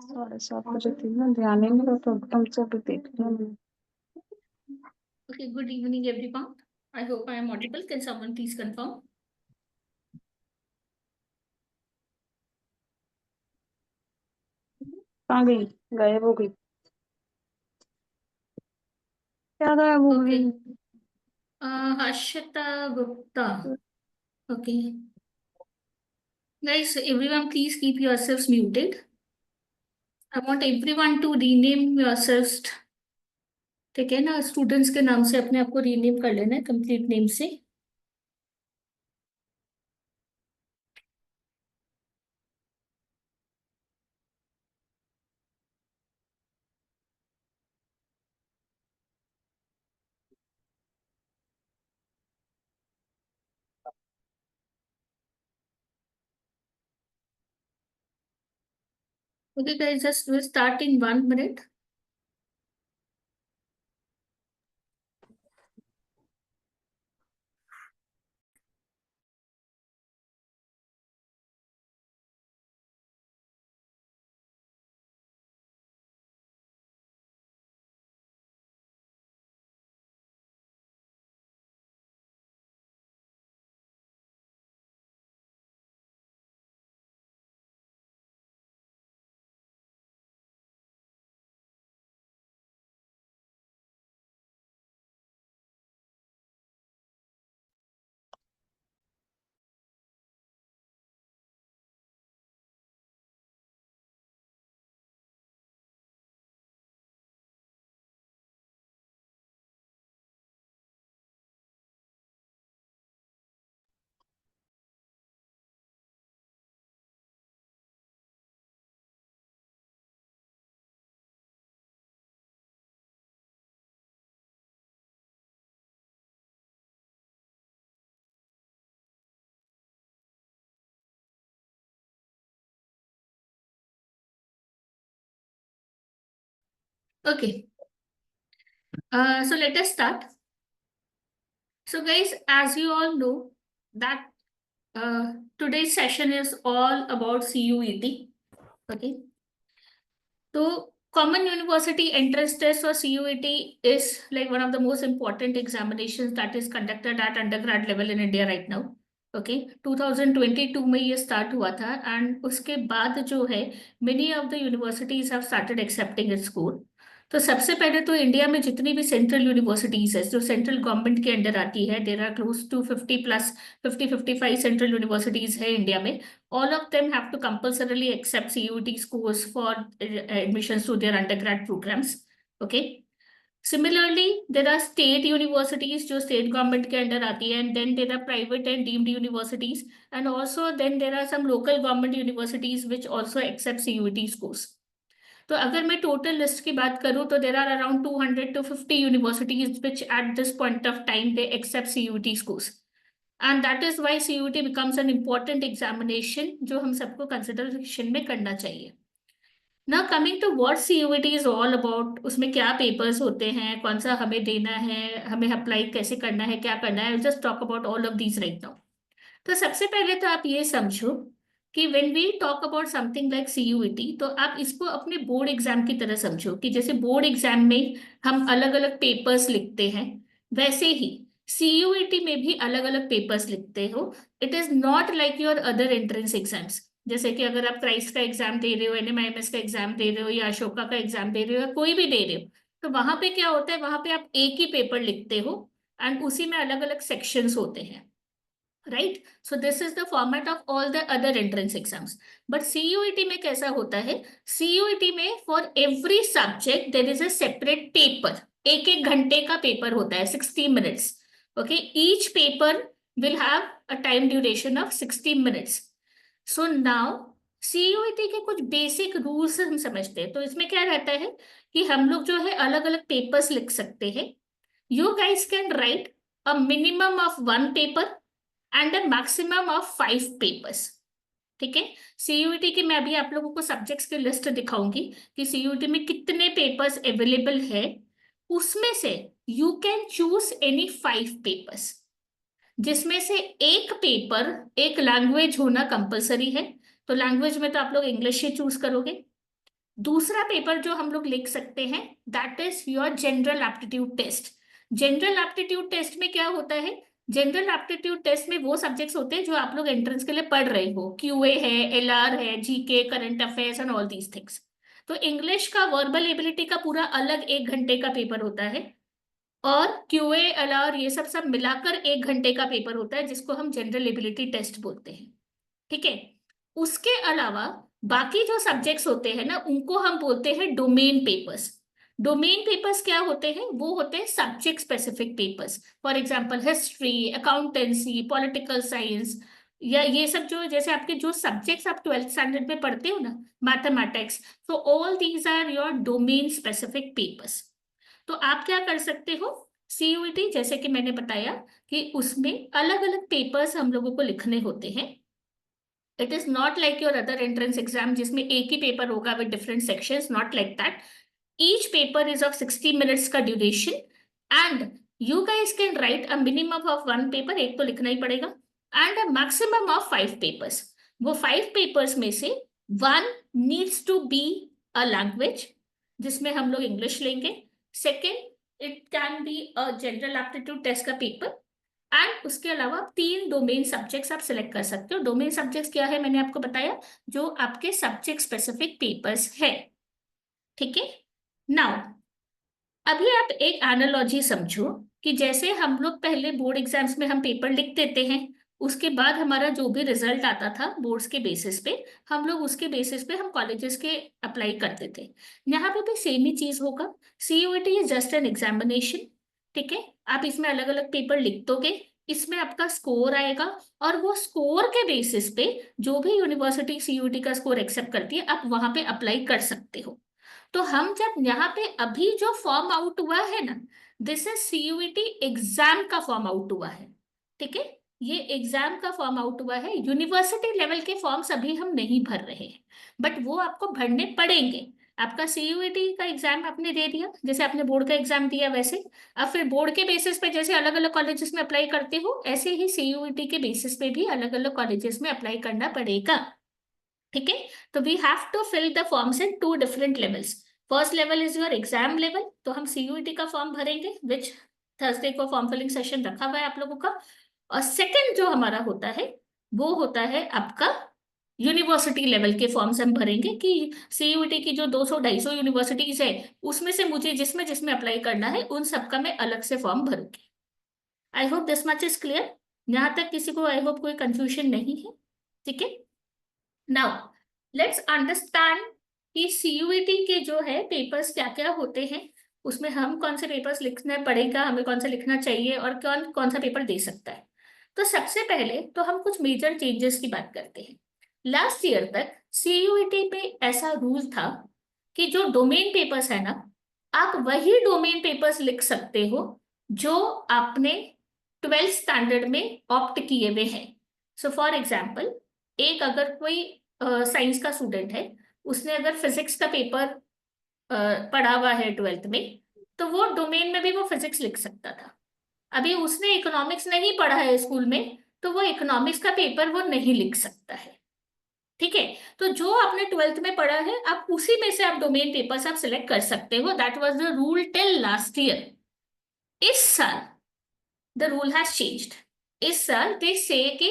साढ़े 7 बजे थी ना, ध्यान ही नहीं रहता एकदम से भी देख लिया मैंने। Okay, good evening, everyone. I hope I am audible. Can someone please confirm? कहाँ गई? गायब हो गई? क्या गायब हो गई? Okay. Harshita Gupta. Okay. Guys, everyone, please keep yourselves muted. I want everyone to rename yourselves. ठीक है ना, स्टूडेंट्स के नाम से अपने आप को रीनेम कर लेना है, कंप्लीट नेम से। Okay, guys, just we'll start in 1 minute. Okay. So let us start. So, guys, as you all know, that today's session is all about CUET. Okay. So, Common University Entrance Test or CUET is like one of the most important examinations that is conducted at undergrad level in India right now. Okay 2022 में ये start हुआ था and उसके बाद जो है many of the universities have started accepting it's score. तो सबसे पहले तो इंडिया में जितनी भी सेंट्रल यूनिवर्सिटीज है जो सेंट्रल गवर्नमेंट के अंडर आती है, there are close to 50 plus 50-55 central universities है इंडिया में। All of them have to compulsorily accept CUET scores for admissions to their undergrad programs. Okay. Similarly, there are state universities जो state government के under आती है, and then there are private and deemed universities, and also then there are some local government universities which also accept CUET scores. तो अगर मैं total list की बात करूं तो there are around 200 to 50 universities which at this point of time they accept CUET scores. And that is why CUET becomes an important examination जो हम सबको कंसिडरेशन में करना चाहिए। ना coming to what CUET is all about, उसमें क्या papers होते हैं, कौन सा हमें देना है, हमें अप्लाई कैसे करना है, क्या करना है, just talk about all of these right now. तो सबसे पहले तो आप ये समझो कि when we talk about something like CUET तो आप इसको अपने बोर्ड एग्जाम की तरह समझो कि जैसे बोर्ड एग्जाम में हम अलग अलग पेपर्स लिखते हैं, वैसे ही CUET में भी अलग अलग पेपर्स लिखते हो। It is not like your other entrance exams. जैसे कि अगर आप क्राइस्ट का एग्जाम दे रहे हो, NMIMS का एग्जाम दे रहे हो, या अशोका का एग्जाम दे रहे हो, या कोई भी दे रहे हो, तो वहां पे क्या होता है, वहां पे आप एक ही पेपर लिखते हो एंड उसी में अलग अलग सेक्शंस होते हैं। Right. So this is the format of all the other entrance exams. But CUET में कैसा होता है, सीयूईटी में for every subject there is a separate paper. एक एक घंटे का पेपर होता है, 60 minutes. Okay, each paper will have a time duration of 60 minutes. So now CUET के कुछ बेसिक रूल्स हम समझते हैं. तो इसमें क्या रहता है कि हम लोग जो है अलग अलग पेपर्स लिख सकते हैं. You guys can write a minimum of 1 paper and a maximum of 5 papers. ठीक है. सीयूईटी की मैं अभी आप लोगों को सब्जेक्ट्स की लिस्ट दिखाऊंगी कि सीयूईटी में कितने पेपर्स अवेलेबल है. उसमें से you can choose any 5 papers, जिसमें से एक पेपर एक लैंग्वेज होना कंपलसरी है. तो लैंग्वेज में तो आप लोग इंग्लिश ही चूज करोगे. दूसरा पेपर जो हम लोग लिख सकते हैं that is your general aptitude test. General aptitude test में क्या होता है, जनरल एप्टीट्यूड टेस्ट में वो सब्जेक्ट्स होते हैं जो आप लोग एंट्रेंस के लिए पढ़ रहे हो. क्यूए है, एलआर है, GK, current affairs and all these things. तो इंग्लिश का वर्बल एबिलिटी का पूरा अलग 1 घंटे का पेपर होता है, और क्यूए एलआर ये सब सब मिलाकर 1 घंटे का पेपर होता है जिसको हम जनरल एबिलिटी टेस्ट बोलते हैं. ठीक है. उसके अलावा बाकी जो सब्जेक्ट्स होते हैं ना उनको हम बोलते हैं डोमेन पेपर्स. डोमेन पेपर्स क्या होते हैं, वो होते हैं subject specific papers. For example history, accountancy, political science, या ये सब जो जैसे आपके जो सब्जेक्ट्स आप 12th स्टैंडर्ड में पढ़ते हो ना, मैथमेटिक्स, तो all these are your domain specific papers. तो आप क्या कर सकते हो, सीयूईटी जैसे कि मैंने बताया कि उसमें अलग अलग पेपर्स हम लोगों को लिखने होते हैं. It is not like your other entrance exam जिसमें एक ही पेपर होगा with different sections. Not like that. Each paper is of 60 minutes का duration, and you guys can write a minimum of 1 paper, एक तो लिखना ही पड़ेगा, and a maximum of 5 papers. वो 5 पेपर्स में से 1 needs to be a language, जिसमें हम लोग इंग्लिश लेंगे. Second, it can be a general aptitude test का पेपर. एंड उसके अलावा 3 डोमेन सब्जेक्ट्स आप सिलेक्ट कर सकते हो. डोमेन सब्जेक्ट्स क्या है मैंने आपको बताया, जो आपके सब्जेक्ट स्पेसिफिक पेपर्स है. ठीक है. नाउ अभी आप एक एनालॉजी समझो कि जैसे हम लोग पहले बोर्ड एग्जाम्स में हम पेपर लिख देते हैं, उसके बाद हमारा जो भी रिजल्ट आता था बोर्ड्स के बेसिस पे, हम लोग उसके बेसिस पे हम कॉलेजेस के अप्लाई करते थे. यहाँ पे भी सेम ही चीज होगा. CUET is just an examination. ठीक है. आप इसमें अलग अलग पेपर लिख दोगे, इसमें आपका स्कोर आएगा, और वो स्कोर के बेसिस पे जो भी यूनिवर्सिटी सीयूईटी का स्कोर एक्सेप्ट करती है आप वहां पे अप्लाई कर सकते हो. तो हम जब यहाँ पे अभी जो फॉर्म आउट हुआ है ना, दिस इज सीयूईटी एग्जाम का फॉर्म आउट हुआ है. ठीक है. ये एग्जाम का फॉर्म आउट हुआ है. यूनिवर्सिटी लेवल के फॉर्म्स अभी हम नहीं भर रहे हैं, बट वो आपको भरने पड़ेंगे. आपका सीयूईटी का एग्जाम आपने दे दिया, जैसे आपने बोर्ड का एग्जाम दिया वैसे. अब फिर बोर्ड के बेसिस पे जैसे अलग अलग कॉलेजेस में अप्लाई करते हो, ऐसे ही सीयूईटी के बेसिस पे भी अलग अलग कॉलेजेस में अप्लाई करना पड़ेगा. ठीक है. तो we have to fill the forms in 2 different levels. First level is your exam level, तो हम सीयूईटी का फॉर्म भरेंगे, विच थर्सडे को फॉर्म फिलिंग सेशन रखा हुआ है आप लोगों का. और सेकंड जो हमारा होता है वो होता है आपका यूनिवर्सिटी लेवल के फॉर्म्स हम भरेंगे कि सीयूईटी की जो 200-250 यूनिवर्सिटीज है उसमें से मुझे जिसमें जिसमें अप्लाई करना है उन सबका मैं अलग से फॉर्म भरूंगी. I hope this much is clear. यहाँ तक किसी को आई होप कोई कंफ्यूजन नहीं है. ठीक है. नाउ लेट्स अंडरस्टैंड कि सीयूईटी के जो है पेपर्स क्या क्या होते हैं, उसमें हम कौन से पेपर्स लिखना पड़ेगा, हमें कौन सा लिखना चाहिए, और कौन कौन सा पेपर दे सकता है. तो सबसे पहले तो हम कुछ मेजर चेंजेस की बात करते हैं. लास्ट ईयर तक सीयूईटी पे ऐसा रूल था कि जो डोमेन पेपर्स है ना, आप वही डोमेन पेपर्स लिख सकते हो जो आपने 12th स्टैंडर्ड में ऑप्ट किए हुए हैं. सो फॉर एग्जाम्पल, एक अगर कोई साइंस का स्टूडेंट है, उसने अगर फिजिक्स का पेपर पढ़ा हुआ है 12th में, तो वो डोमेन में भी वो फिजिक्स लिख सकता था. अभी उसने इकोनॉमिक्स नहीं पढ़ा है स्कूल में, तो वो इकोनॉमिक्स का पेपर वो नहीं लिख सकता है. ठीक है. तो जो आपने 12th में पढ़ा है आप उसी में से आप डोमेन पेपर्स आप सिलेक्ट कर सकते हो. That was the rule till last year. इस साल द रूल हैज चेंज्ड. इस साल दे से कि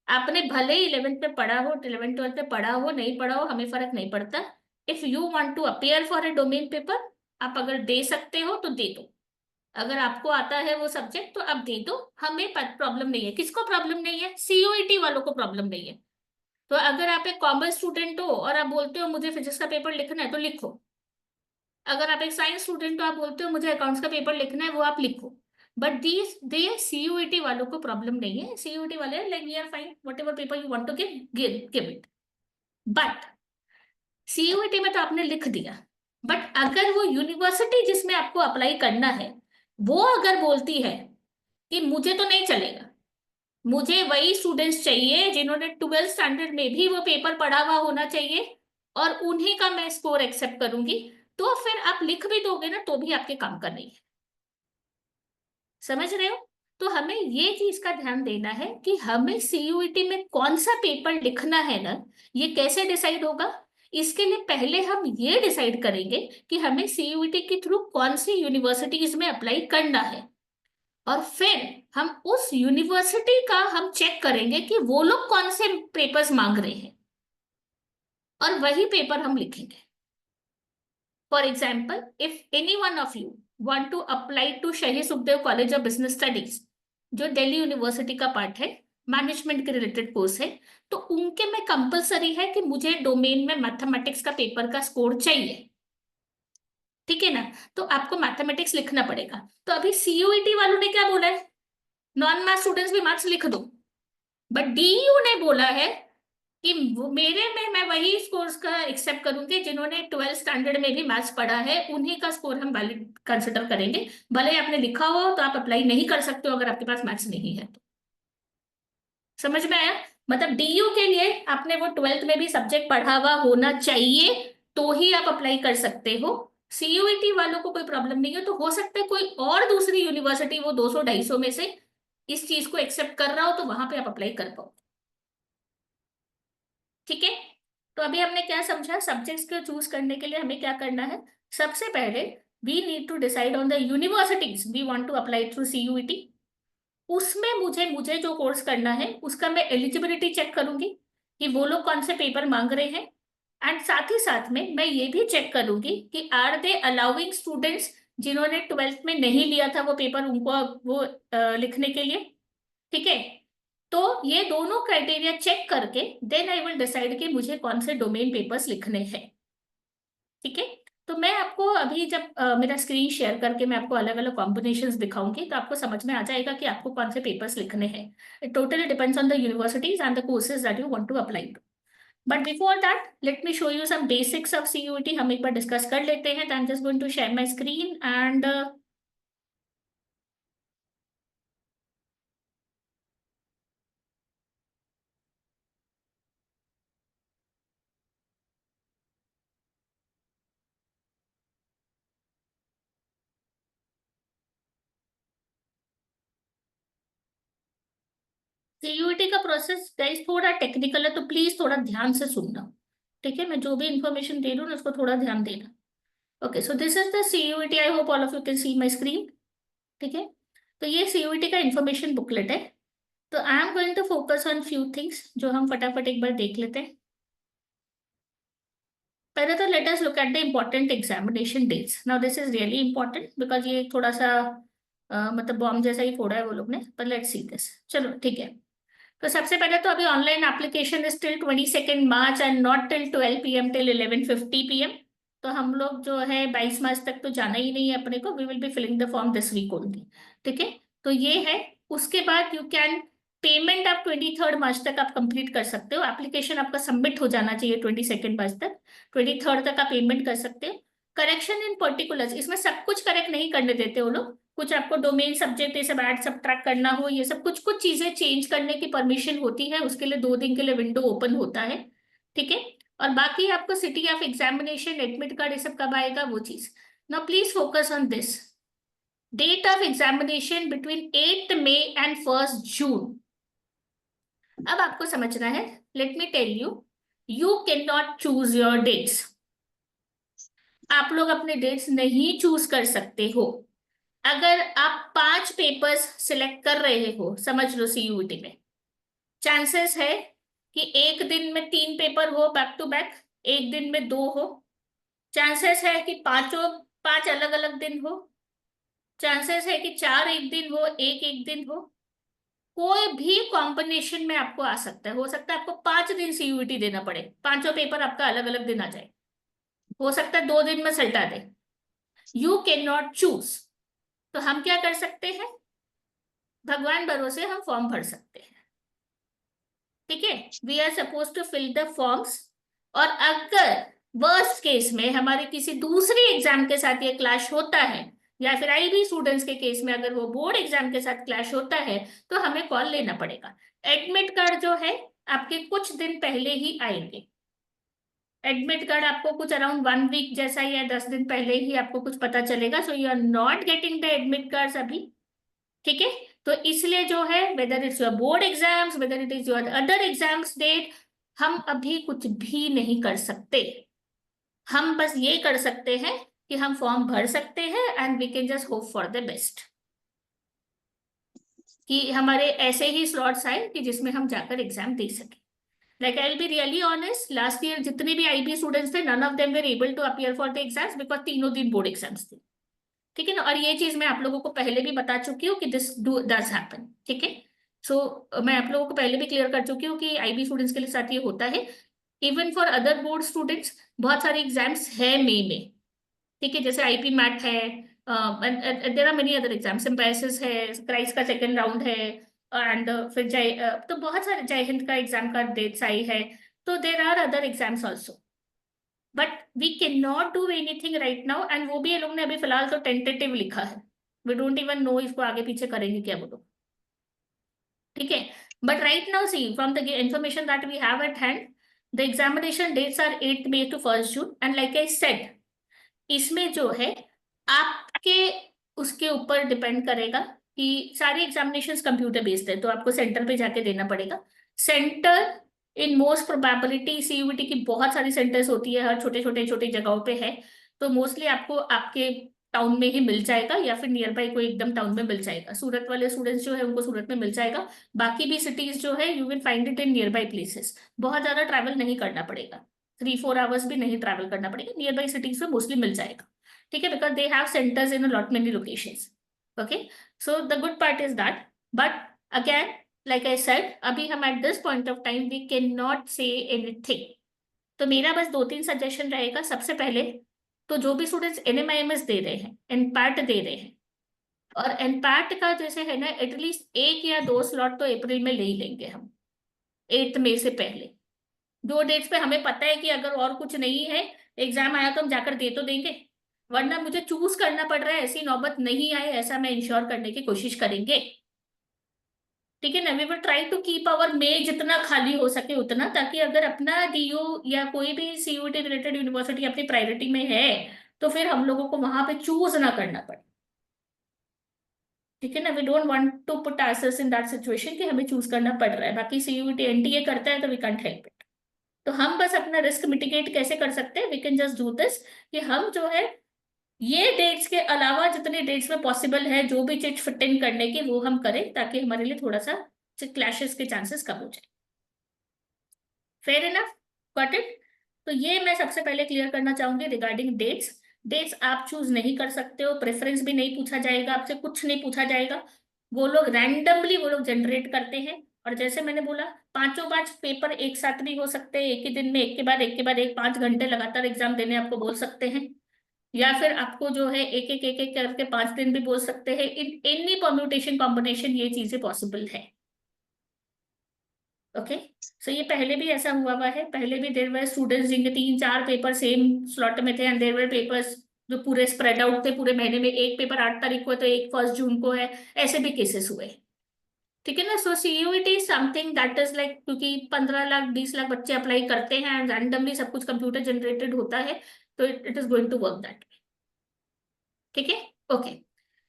आपने भले ही 11th में पढ़ा हो, 11th 12th में पढ़ा हो, नहीं पढ़ा हो, हमें फर्क नहीं पड़ता. If you want to appear for a domain paper, आप अगर दे सकते हो तो दे दो. अगर आपको आता है वो सब्जेक्ट तो आप दे दो, हमें प्रॉब्लम नहीं है। किसको प्रॉब्लम नहीं है? सीयूईटी वालों को प्रॉब्लम नहीं है। तो अगर आप एक कॉमर्स स्टूडेंट हो और आप बोलते हो मुझे फिजिक्स का पेपर लिखना है तो लिखो। अगर आप एक साइंस स्टूडेंट हो, आप बोलते हो मुझे अकाउंट्स का पेपर लिखना है, वो आप लिखो। बट दीज दे सीयूईटी वालों को प्रॉब्लम नहीं है। सीयूईटी वाले like we are fine, whatever paper you want to give it. But CUET में तो आपने लिख दिया, बट अगर वो यूनिवर्सिटी जिसमें आपको अप्लाई करना है वो अगर बोलती है कि मुझे तो नहीं चलेगा, मुझे वही स्टूडेंट्स चाहिए जिन्होंने 12th स्टैंडर्ड में भी वो पेपर पढ़ा हुआ होना चाहिए और उन्हीं का मैं स्कोर एक्सेप्ट करूंगी, तो फिर आप लिख भी दोगे ना तो भी आपके काम का नहीं है। समझ रहे हो? तो हमें ये चीज का ध्यान देना है कि हमें सीयूईटी में कौन सा पेपर लिखना है ना, ये कैसे डिसाइड होगा। इसके लिए पहले हम ये डिसाइड करेंगे कि हमें सीयूईटी के थ्रू कौन सी यूनिवर्सिटीज में अप्लाई करना है, और फिर हम उस यूनिवर्सिटी का हम चेक करेंगे कि वो लोग कौन से पेपर्स मांग रहे हैं और वही पेपर हम लिखेंगे। For example, if any one of you want to apply to Shaheed Sukhdev college of business studies, जो दिल्ली यूनिवर्सिटी का पार्ट है, मैनेजमेंट के रिलेटेड कोर्स है, तो उनके में कंपलसरी है कि मुझे डोमेन में मैथमेटिक्स का पेपर का स्कोर चाहिए। ठीक है ना? तो आपको मैथमेटिक्स लिखना पड़ेगा। तो अभी सीयूईटी वालों ने क्या बोला है? नॉन मैथ स्टूडेंट्स भी मैथ्स लिख दो। बट डीयू ने बोला है कि मेरे में मैं वही स्कोर्स का एक्सेप्ट करूंगी जिन्होंने 12th स्टैंडर्ड में भी मैथ्स पढ़ा है, उन्हीं का स्कोर हम वैलिड कंसिडर करेंगे। भले ही आपने लिखा हो तो आप अप्लाई नहीं कर सकते हो अगर आपके पास मैथ्स नहीं है तो। समझ में आया? मतलब डीयू के लिए आपने वो 12th में भी सब्जेक्ट पढ़ा हुआ होना चाहिए तो ही आप अप्लाई कर सकते हो। सीयूईटी वालों को कोई प्रॉब्लम नहीं है, तो हो सकता है कोई और दूसरी यूनिवर्सिटी वो 200-250 में से इस चीज को एक्सेप्ट कर रहा हो तो वहां पे आप अप्लाई कर पाओ। ठीक है? तो अभी हमने क्या समझा, सब्जेक्ट्स को चूज करने के लिए हमें क्या करना है। सबसे पहले we need to decide on the universities we want to apply through CUET. उसमें मुझे मुझे जो कोर्स करना है उसका मैं एलिजिबिलिटी चेक करूंगी कि वो लोग कौन से पेपर मांग रहे हैं। एंड साथ ही साथ में मैं ये भी चेक करूंगी कि आर दे अलाउइंग स्टूडेंट्स जिन्होंने 12th में नहीं लिया था वो पेपर, उनको वो लिखने के लिए। ठीक है? तो ये दोनों क्राइटेरिया चेक करके देन आई विल डिसाइड कि मुझे कौन से डोमेन पेपर्स लिखने हैं। ठीक है? तो मैं आपको अभी जब मेरा स्क्रीन शेयर करके मैं आपको अलग अलग कॉम्बिनेशंस दिखाऊंगी तो आपको समझ में आ जाएगा कि आपको कौन से पेपर्स लिखने हैं। It totally depends on the universities and the courses that you want to apply to. But before that let me show you some basics of CUET. हम एक बार डिस्कस कर लेते हैं। I am just going to share my screen and CUET का process guys थोड़ा technical है तो प्लीज थोड़ा ध्यान से सुनना। ठीक है? मैं जो भी इंफॉर्मेशन दे रही हूँ ना उसको थोड़ा ध्यान देना। Okay, so this is the CUET. I hope all of you can see my screen. ठीक है? तो ये सीयूईटी का इंफॉर्मेशन बुकलेट है। तो I am going to focus on few things जो हम फटाफट एक बार देख लेते हैं। पहले तो let us look at the important examination dates. Now this is really important because ये थोड़ा सा मतलब बॉम्ब जैसा ही फोड़ा है वो लोग ने, पर लेट्स सी दिस। चलो ठीक है। तो सबसे पहले तो अभी online application is till 22 March and not till 12 PM till 11:50 PM। तो हम लोग जो है 22 मार्च तक तो जाना ही नहीं है अपने को। We will be filling the form this week only. ठीक है? तो ये है। उसके बाद यू कैन पेमेंट आप 23rd मार्च तक आप कंप्लीट कर सकते हो। एप्लीकेशन आपका सबमिट हो जाना चाहिए 22 मार्च तक। 23rd तक आप पेमेंट कर सकते हो। करेक्शन इन पर्टिकुलर्स, इसमें सब कुछ करेक्ट नहीं करने देते वो लोग। कुछ आपको डोमेन सब्जेक्ट ये सब ऐड सब्ट्रैक्ट करना हो, ये सब कुछ कुछ चीजें चेंज करने की परमिशन होती है। उसके लिए 2 दिन के लिए विंडो ओपन होता है। ठीक है? और बाकी आपको city of examination, admit card, ये सब कब आएगा वो चीज। Now please focus on this. Date of examination between 8 May and 1 June. अब आपको समझना है। Let me tell you, you can not choose your dates. आप लोग अपने डेट्स नहीं चूज कर सकते हो। अगर आप 5 पेपर्स सिलेक्ट कर रहे हो, समझ लो सीयूईटी में, चांसेस है कि एक दिन में 3 पेपर हो बैक टू बैक, एक दिन में 2 हो। चांसेस है कि पांचों 5 अलग अलग दिन हो। चांसेस है कि 4 एक दिन हो, एक एक दिन हो, कोई भी कॉम्बिनेशन में आपको आ सकता है। हो सकता है आपको 5 दिन सीयूईटी देना पड़े, पांचों पेपर आपका अलग अलग दिन आ जाए, हो सकता है 2 दिन में सल्टा दे। You can not choose. तो हम क्या कर सकते हैं, भगवान भरोसे हम फॉर्म भर सकते हैं। ठीक है, we are suppose to fill the forms. और अगर वर्स्ट केस में हमारे किसी दूसरी एग्जाम के साथ ये क्लैश होता है, या फिर आईबी स्टूडेंट्स के केस में अगर वो बोर्ड एग्जाम के साथ क्लैश होता है, तो हमें कॉल लेना पड़ेगा। एडमिट कार्ड जो है आपके कुछ दिन पहले ही आएंगे। एडमिट कार्ड आपको कुछ अराउंड 1 वीक जैसा या 10 दिन पहले ही आपको कुछ पता चलेगा। So you are not getting the admit card अभी। ठीक है, तो इसलिए जो है, whether it's your board exams, whether it is your other exams date, हम अभी कुछ भी नहीं कर सकते। हम बस ये कर सकते हैं कि हम फॉर्म भर सकते हैं and we can just hope for the best, कि हमारे ऐसे ही स्लॉट्स आए कि जिसमें हम जाकर एग्जाम दे सके। Like I will be really honest, last year जितने भी आईबी स्टूडेंट्स थे, none of them were able to appear for the exams because तीनों दिन बोर्ड एग्जाम्स थे। ठीक है ना, और ये चीज मैं आप लोगों को पहले भी बता चुकी हूँ कि दिस डज हैपन। ठीक है, सो मैं आप लोगों को पहले भी क्लियर कर चुकी हूँ कि आईबी स्टूडेंट्स के लिए साथ ये होता है। Even for other board students बहुत सारे एग्जाम्स है मई में। ठीक है, जैसे आईपी मैट है, there are many other exam, Symbiosis है, क्राइस का सेकेंड राउंड है, एंड फिर जय तो बहुत सारे, जय हिंद का एग्जाम का डेट्स आई है। तो there are other exams also, but we can not do anything right now. And वो भी ये लोग ने अभी फिलहाल तो टेंटेटिव लिखा है, वी डोंट इवन नो इसको आगे पीछे करेंगे क्या वो लोग। ठीक है, but right now see from the information that we have at hand, the examination dates are 8 May to 1 June. And like I said, इसमें जो है आपके उसके ऊपर डिपेंड करेगा कि सारे एग्जामिनेशंस कंप्यूटर बेस्ड है, तो आपको सेंटर पे जाके देना पड़ेगा। Centre in most probability CUET की बहुत सारी सेंटर्स होती है, हर छोटे छोटे छोटे जगहों पे है। तो मोस्टली आपको आपके टाउन में ही मिल जाएगा, या फिर नियर बाई कोई एकदम टाउन में मिल जाएगा। सूरत वाले स्टूडेंट्स जो है उनको सूरत में मिल जाएगा। बाकी भी सिटीज जो है you will find it in near by places. बहुत ज्यादा ट्रैवल नहीं करना पड़ेगा, 3-4 आवर्स भी नहीं ट्रैवल करना पड़ेगा, नियर बाई सिटीज में मोस्टली मिल जाएगा। ठीक है, because they have centres in lot many locations. Okay, so the good part is that, but again like I said, अभी हम at this point of time we can not say anything. तो मेरा बस 2-3 suggestion रहेगा। सबसे पहले तो जो भी स्टूडेंट्स एनएमआईएमएस दे रहे हैं, एनपैट दे रहे हैं, और एनपैट का जैसे है ना, एटलीस्ट 1 या 2 स्लॉट तो अप्रैल में ले ही लेंगे हम, 8 मई से पहले। दो डेट्स पे हमें पता है कि अगर और कुछ नहीं है, एग्जाम आया तो हम जाकर दे तो देंगे, वरना मुझे चूज करना पड़ रहा है, ऐसी नौबत नहीं आए, ऐसा मैं इंश्योर करने की कोशिश करेंगे। ठीक है ना, we will try to keep our मे जितना खाली हो सके उतना, ताकि अगर अपना डीयू या कोई भी सीयूटी रिलेटेड यूनिवर्सिटी अपनी प्रायोरिटी में है, तो फिर हम लोगों को वहां पे चूज ना करना पड़े। ठीक है ना, we don't want to put ourselves in that situation कि हमें चूज करना पड़ रहा है। बाकी सीयूटी एनटीए करता है तो वी कांट हेल्प इट। तो हम बस अपना रिस्क मिटिगेट कैसे कर सकते हैं, we can just do this, कि हम जो है ये डेट्स के अलावा जितने डेट्स में पॉसिबल है, जो भी चीज फिट इन करने की वो हम करें, ताकि हमारे लिए थोड़ा सा क्लैशेस के चांसेस कम हो जाए। Fair enough, got it. तो ये मैं सबसे पहले क्लियर करना चाहूंगी रिगार्डिंग डेट्स। डेट्स आप चूज नहीं कर सकते हो, प्रेफरेंस भी नहीं पूछा जाएगा आपसे, कुछ नहीं पूछा जाएगा। वो लोग रैंडमली वो लोग जनरेट करते हैं। और जैसे मैंने बोला, पांचों 5 पेपर एक साथ भी हो सकते हैं, एक ही दिन में, एक के बाद एक के बाद एक, 5 घंटे लगातार एग्जाम देने आपको बोल सकते हैं। या फिर आपको जो है एक एक करके 5 दिन भी बोल सकते हैं। इन एनी परम्यूटेशन कॉम्बिनेशन ये चीजें पॉसिबल है। ओके, सो ये पहले भी ऐसा हुआ है, पहले भी देर वर स्टूडेंट्स जिनके 3-4 पेपर सेम स्लॉट में थे, एंड देर वर पेपर्स जो पूरे स्प्रेड आउट थे पूरे महीने में, एक पेपर 8 तारीख को है तो एक 1 जून को है, ऐसे भी केसेस हुए। ठीक है ना, so CUET something that is like, क्योंकि 15 लाख 20 लाख बच्चे अप्लाई करते हैं एंड रैंडमली सब कुछ कंप्यूटर जनरेटेड होता है, तो it is going to work that. ठीक है, ओके।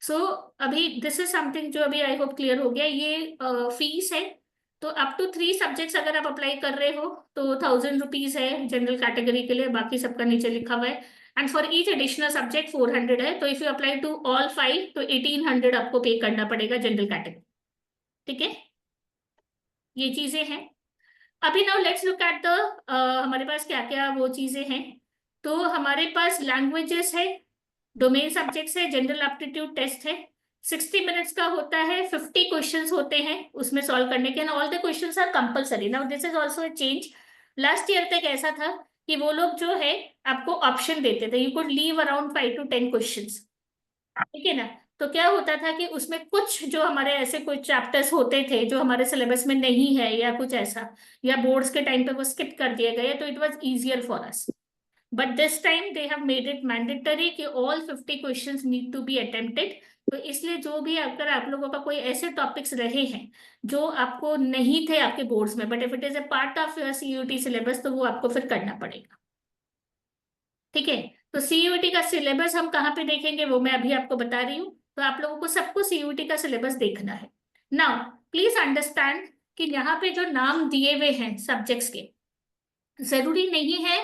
सो अभी दिस इज समथिंग जो अभी आई होप क्लियर हो गया। ये फीस है, तो अप टू 3 सब्जेक्ट्स अगर आप अप्लाई कर रहे हो तो 1000 रुपीज है जनरल कैटेगरी के लिए, बाकी सबका नीचे लिखा हुआ है। And for each additional subject 400 है, तो if you apply to all 5 तो 1800 आपको पे करना पड़ेगा जनरल कैटेगरी। ठीक है, ये चीजें हैं। अभी now let's look at the, हमारे पास क्या क्या वो चीजें हैं। तो हमारे पास लैंग्वेजेस है, डोमेन सब्जेक्ट्स है, जनरल एप्टीट्यूड टेस्ट है, 60 मिनट्स का होता है, 50 क्वेश्चंस होते हैं उसमें सॉल्व करने के, all the questions are compulsory. Now this is also a change. Last year तक ऐसा था कि वो लोग जो है आपको ऑप्शन देते थे, you could leave around 5 to 10 questions, ठीक है ना। तो क्या होता था कि उसमें कुछ जो हमारे ऐसे कुछ चैप्टर्स होते थे जो हमारे सिलेबस में नहीं है या कुछ ऐसा, या बोर्ड्स के टाइम पे वो स्किप कर दिए गए, तो it was easier for us. But this time they have made it mandatory कि all 50 questions need to be attempted. तो इसलिए जो भी अगर आप लोगों का कोई ऐसे टॉपिक्स रहे हैं जो आपको नहीं थे आपके बोर्ड्स में, but if it is a part of your CUT syllabus, तो वो आपको फिर करना पड़ेगा, ठीक है। तो सीयूटी का सिलेबस हम कहाँ पे देखेंगे वो मैं अभी आपको बता रही हूँ। तो आप लोगों को सबको सीयूटी का सिलेबस देखना है। नाउ प्लीज अंडरस्टैंड कि यहाँ पे जो नाम दिए हुए हैं सब्जेक्ट्स के, जरूरी नहीं है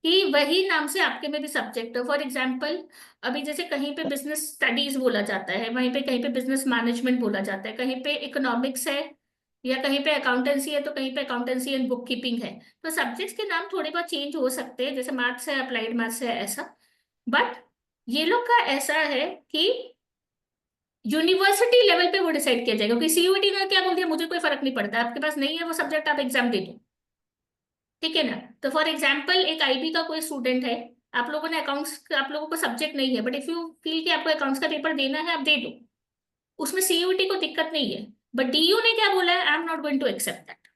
कि वही नाम से आपके में भी सब्जेक्ट हो। फॉर एग्जाम्पल, अभी जैसे कहीं पे बिजनेस स्टडीज बोला जाता है, वहीं पे कहीं पे बिजनेस मैनेजमेंट बोला जाता है, कहीं पे इकोनॉमिक्स है, या कहीं पे अकाउंटेंसी है, तो कहीं पे अकाउंटेंसी एंड बुक कीपिंग है। तो सब्जेक्ट्स के नाम थोड़े बहुत चेंज हो सकते हैं, जैसे मैथ्स है, अप्लाइड मैथ्स है, ऐसा। बट ये लोग का ऐसा है कि यूनिवर्सिटी लेवल पे वो डिसाइड किया जाएगा, क्योंकि सीयूईटी ने क्या बोल दिया, मुझे कोई फर्क नहीं पड़ता, आपके पास नहीं है वो सब्जेक्ट, आप एग्जाम दे दो, ठीक है ना। तो फॉर एग्जाम्पल एक आईबी का कोई स्टूडेंट है, आप लोगों ने अकाउंट्स, आप लोगों को सब्जेक्ट नहीं है, बट इफ यू फील कि आपको अकाउंट्स का पेपर देना है, आप दे दो, उसमें सीयूईटी को दिक्कत नहीं है। बट डीयू ने क्या बोला है, I am not going to accept that.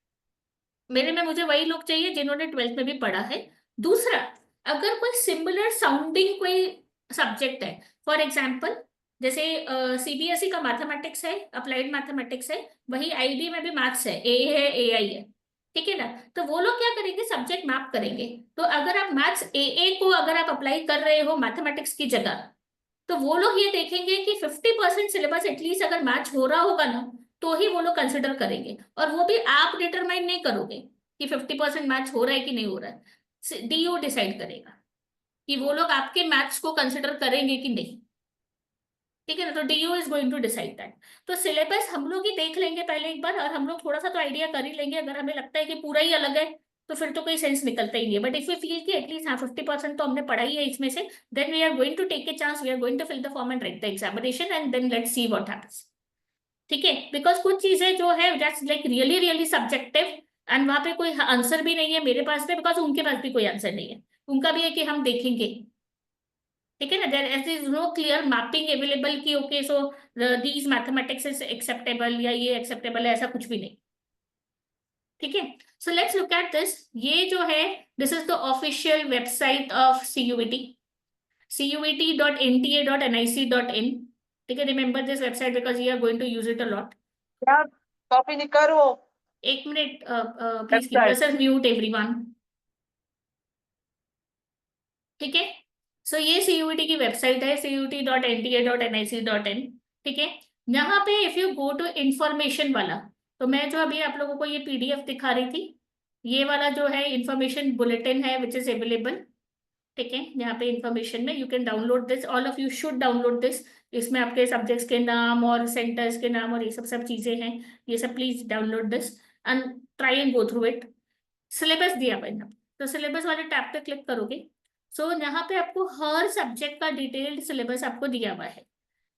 मेरे में मुझे वही लोग चाहिए जिन्होंने 12th में भी पढ़ा है। दूसरा, अगर कोई सिमिलर साउंडिंग कोई सब्जेक्ट है, फॉर एग्जाम्पल जैसे सीबीएसई का मैथमेटिक्स है, अप्लाइड मैथमेटिक्स है, वही आईबी में भी मैथ्स है, ए है, एआई है, ठीक है ना। तो वो लोग क्या करेंगे, सब्जेक्ट मैप करेंगे। तो अगर आप मैथ्स ए को अगर आप अप्लाई कर रहे हो मैथमेटिक्स की जगह, तो वो लोग ये देखेंगे कि 50% सिलेबस एटलीस्ट अगर मैच हो रहा होगा ना, तो ही वो लोग कंसिडर करेंगे। और वो भी आप डिटरमाइन नहीं करोगे कि 50% मैच हो रहा है कि नहीं हो रहा है, डीओ डिसाइड करेगा कि वो लोग आपके मैथ्स को कंसिडर करेंगे कि नहीं, ठीक है ना। तो DU is going to decide that. तो सिलेबस हम लोग ही देख लेंगे पहले एक बार, और हम लोग थोड़ा सा तो आइडिया कर ही लेंगे। अगर हमें लगता है कि पूरा ही अलग है, तो फिर तो कोई सेंस निकलता ही नहीं है। बट इफ यू फील कि एटलीस्ट हाँ 50% तो हमने पढ़ा ही है इसमें से, then we are going to take a chance, we are going to fill the form and write the examination, and then let's see what happens, ठीक है। बिकॉज कुछ चीजें जो है that's like really really subjective, and वहां पे कोई answer भी नहीं है मेरे पास में, बिकॉज उनके पास भी कोई आंसर नहीं है। उनका भी है कि हम देखेंगे, ठीक है ना। There is no clear mapping available कि okay so these mathematics is acceptable या ये एक्सेप्टेबल है, ऐसा कुछ भी नहीं, ठीक है। So let's look at this. ये जो है, this is the official website of CUET, CUET.NTA.NIC.in, ठीक है। Remember this website because you are going to use it a lot. यार कॉपी नहीं करो। एक minute, please keep yourself mute everyone, ठीक है। सो ये सीयूईटी की वेबसाइट है, CUET.NTA.NIC.in, ठीक है। यहाँ पे if you go to information वाला, तो मैं जो अभी आप लोगों को ये पीडीएफ दिखा रही थी, ये वाला जो है इंफॉर्मेशन बुलेटिन है विच इज अवेलेबल, ठीक है। यहाँ पे इंफॉर्मेशन में you can download this, all of you should download this. इसमें आपके सब्जेक्ट्स के नाम और सेंटर्स के नाम और ये सब सब चीजें हैं, ये सब please download this and try and go through it. Syllabus दिया हुआ है यहाँ पे। तो सिलेबस वाले टैब पे क्लिक करोगे, सो यहाँ पे आपको हर सब्जेक्ट का डिटेल्ड सिलेबस आपको दिया हुआ है,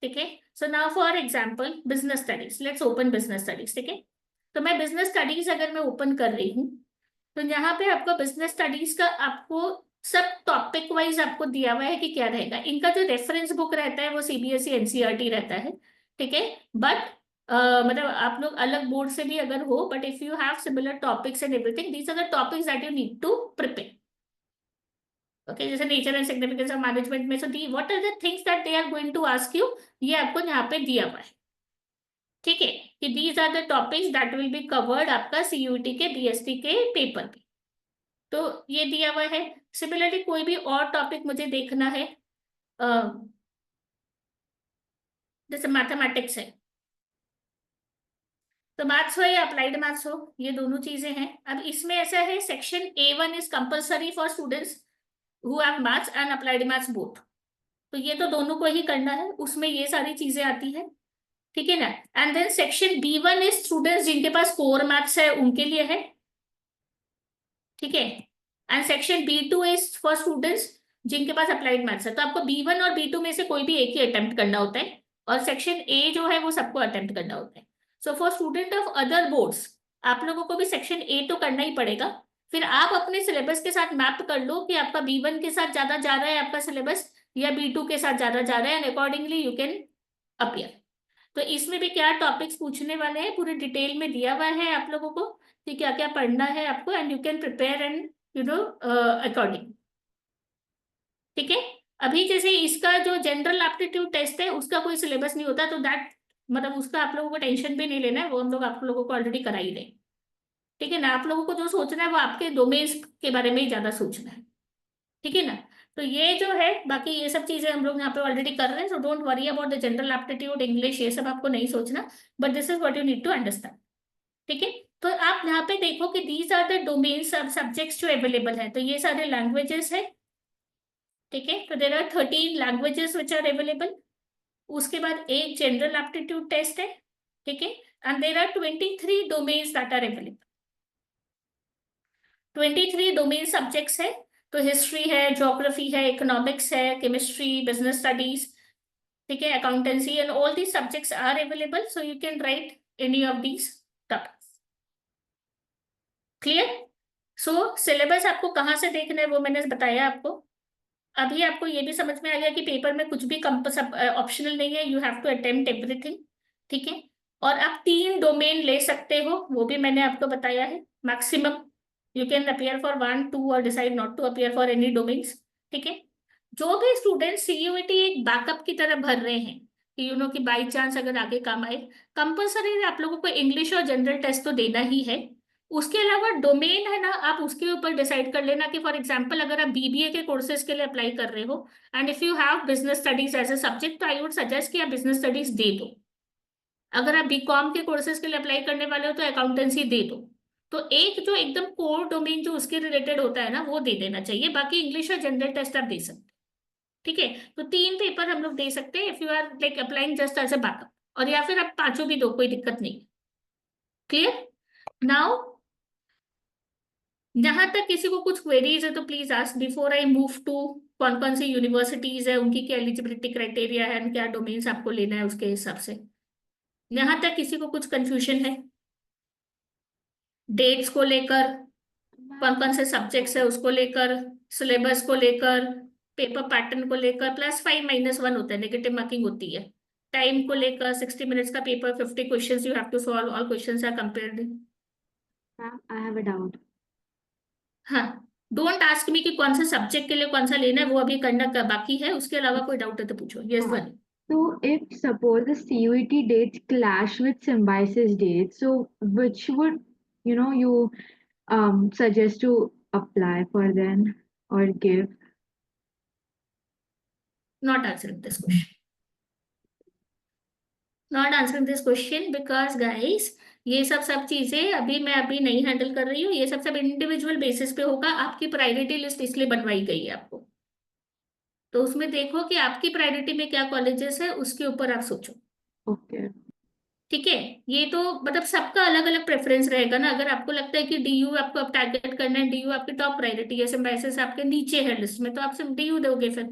ठीक है। So now for example business studies, let's open business studies, ठीक है। तो मैं बिजनेस स्टडीज अगर मैं ओपन कर रही हूँ, तो यहाँ पे आपको बिजनेस स्टडीज का आपको सब टॉपिक वाइज आपको दिया हुआ है कि क्या रहेगा। इनका जो रेफरेंस बुक रहता है वो सीबीएसई एनसीईआरटी रहता है, ठीक है। बट मतलब आप लोग अलग बोर्ड से भी अगर हो, but if you have similar topics and everything, these are the topics that you need to prepare, okay. जैसे nature and significance of management में, so the what are the things that they are going to ask you, ये आपको यहाँ पे दिया हुआ है, ठीक है। कि these are the topics that will be covered आपका सीयूईटी के बीएसटी के पेपर पे, तो ये दिया हुआ है। सिमिलरली कोई भी और टॉपिक मुझे देखना है, जैसे मैथमेटिक्स है, तो मैथ्स हो या अप्लाइड मैथ्स हो, ये दोनों चीजें हैं। अब इसमें ऐसा है, section A1 is compulsory for students who have maths and applied maths both, तो ये तो दोनों को ही करना है, उसमें ये सारी चीजें आती है, ठीक है ना। And then section B1 is students जिनके पास कोर मैथ्स है उनके लिए है, ठीक है। And section B2 is for students जिनके पास अप्लाइड मैथ्स है, तो आपको B1 और B2 में से कोई भी एक ही अटेम्प्ट करना होता है, और सेक्शन ए जो है वो सबको अटेम्प्ट करना होता है। So for student of other boards, आप लोगों को भी सेक्शन ए तो करना ही पड़ेगा। फिर आप अपने सिलेबस के साथ मैप कर लो कि आपका B1 के साथ ज्यादा जा रहा है आपका सिलेबस, या B2 के साथ ज्यादा जा रहा है, and accordingly you can appear. तो इसमें भी क्या टॉपिक्स पूछने वाले हैं पूरे डिटेल में दिया हुआ है आप लोगों को कि क्या क्या पढ़ना है आपको, and you can prepare and you know according. ठीक है। अभी जैसे इसका जो जनरल एप्टीट्यूड टेस्ट है उसका कोई सिलेबस नहीं होता, तो दैट मतलब उसका आप लोगों को टेंशन भी नहीं लेना है, वो हम लोग आप लोगों को ऑलरेडी करा ही दें। ठीक है ना, आप लोगों को जो सोचना है वो आपके डोमेन्स के बारे में ही ज्यादा सोचना है। ठीक है ना, तो ये जो है बाकी ये सब चीजें हम लोग यहाँ पे ऑलरेडी कर रहे हैं, so don't worry about the general aptitude, English, ये सब आपको नहीं सोचना, but this is what you need to understand. ठीक है, तो आप यहाँ पे देखो कि these are the domains of subjects जो अवेलेबल है, तो ये सारे लैंग्वेजेस है। ठीक है, तो there are 13 languages which are available. उसके बाद एक जनरल एप्टीट्यूड टेस्ट है। ठीक है, and there are 23 domains that are available. 23 domain subjects है, तो हिस्ट्री है, ज्योग्राफी है, इकोनॉमिक्स है, केमिस्ट्री, बिजनेस स्टडीज, ठीक है, accountancy, and all these subjects are available, so you can write any of these topics. Clear? So syllabus आपको कहाँ से देखना है वो मैंने बताया आपको। अभी आपको ये भी समझ में आ गया कि पेपर में कुछ भी ऑप्शनल नहीं है, you have to attempt everything. ठीक है, और आप 3 डोमेन ले सकते हो, वो भी मैंने आपको बताया है maximum. You can appear for 1, 2 और decide not to appear for any domains. ठीक है, जो भी स्टूडेंट सीयूईटी एक बैकअप की तरह भर रहे हैं कि यू नो कि बाई चांस अगर आगे काम आए, कंपल्सरी आप लोगों को इंग्लिश और जनरल टेस्ट तो देना ही है। उसके अलावा डोमेन है ना, आप उसके ऊपर डिसाइड कर लेना कि फॉर एग्जांपल अगर आप बीबीए के कोर्सेज के लिए अप्लाई कर रहे हो and if you have business studies as a subject, तो आई वुड सजेस्ट कि आप बिजनेस स्टडीज दे दो। अगर आप बीकॉम के कोर्सेज के लिए अप्लाई करने वाले हो तो अकाउंटेंसी दे दो। तो एक जो एकदम कोर डोमेन जो उसके रिलेटेड होता है ना वो दे देना चाहिए, बाकी इंग्लिश और जनरल टेस्ट आप दे सकते हैं। ठीक है, तो 3 पेपर हम लोग दे सकते हैं if you are like applying just as a backup, और या फिर आप 5 भी दो, कोई दिक्कत नहीं। क्लियर? नाउ जहां तक किसी को कुछ क्वेरीज है तो please ask before I move to कौन कौन सी यूनिवर्सिटीज है, उनकी क्या एलिजिबिलिटी क्राइटेरिया है, क्या डोमेन्स आपको लेना है उसके हिसाब से। यहां तक किसी को कुछ कंफ्यूजन है डेट्स को लेकर, कौन कौन से सब्जेक्ट्स है उसको लेकर, सिलेबस को लेकर, पेपर पैटर्न को लेकर, +5 - 1 होता है, नेगेटिव मार्किंग होती है, टाइम को लेकर, 60 मिनट्स का paper, 50 questions you have to solve, all questions are compared. Ma'am I have a doubt. हाँ, डोंट आस्क मी कि कौन सा सब्जेक्ट के लिए कौन सा लेना है, वो अभी करना बाकी है, उसके अलावा कोई डाउट है तो पूछो। Yes one. So if suppose the CUET dates clash with Symbiosis dates, so which would you suggest to apply for then or give? Not answering this question, not answering this question because guys ये सब चीजें अभी मैं अभी नहीं handle कर रही हूँ, ये सब इंडिविजुअल बेसिस पे होगा। आपकी प्रायोरिटी लिस्ट इसलिए बनवाई गई है आपको, तो उसमें देखो कि आपकी प्रायोरिटी में क्या कॉलेजेस है, उसके ऊपर आप सोचो। Okay. ठीक है, ये तो मतलब सबका अलग अलग प्रेफरेंस रहेगा ना। अगर आपको लगता है कि डीयू आपको अब टारगेट करना है, डीयू आपकी टॉप प्रायोरिटी है, सिम्बायोसिस आपके नीचे है लिस्ट में, तो आप सिर्फ डीयू दोगे फिर।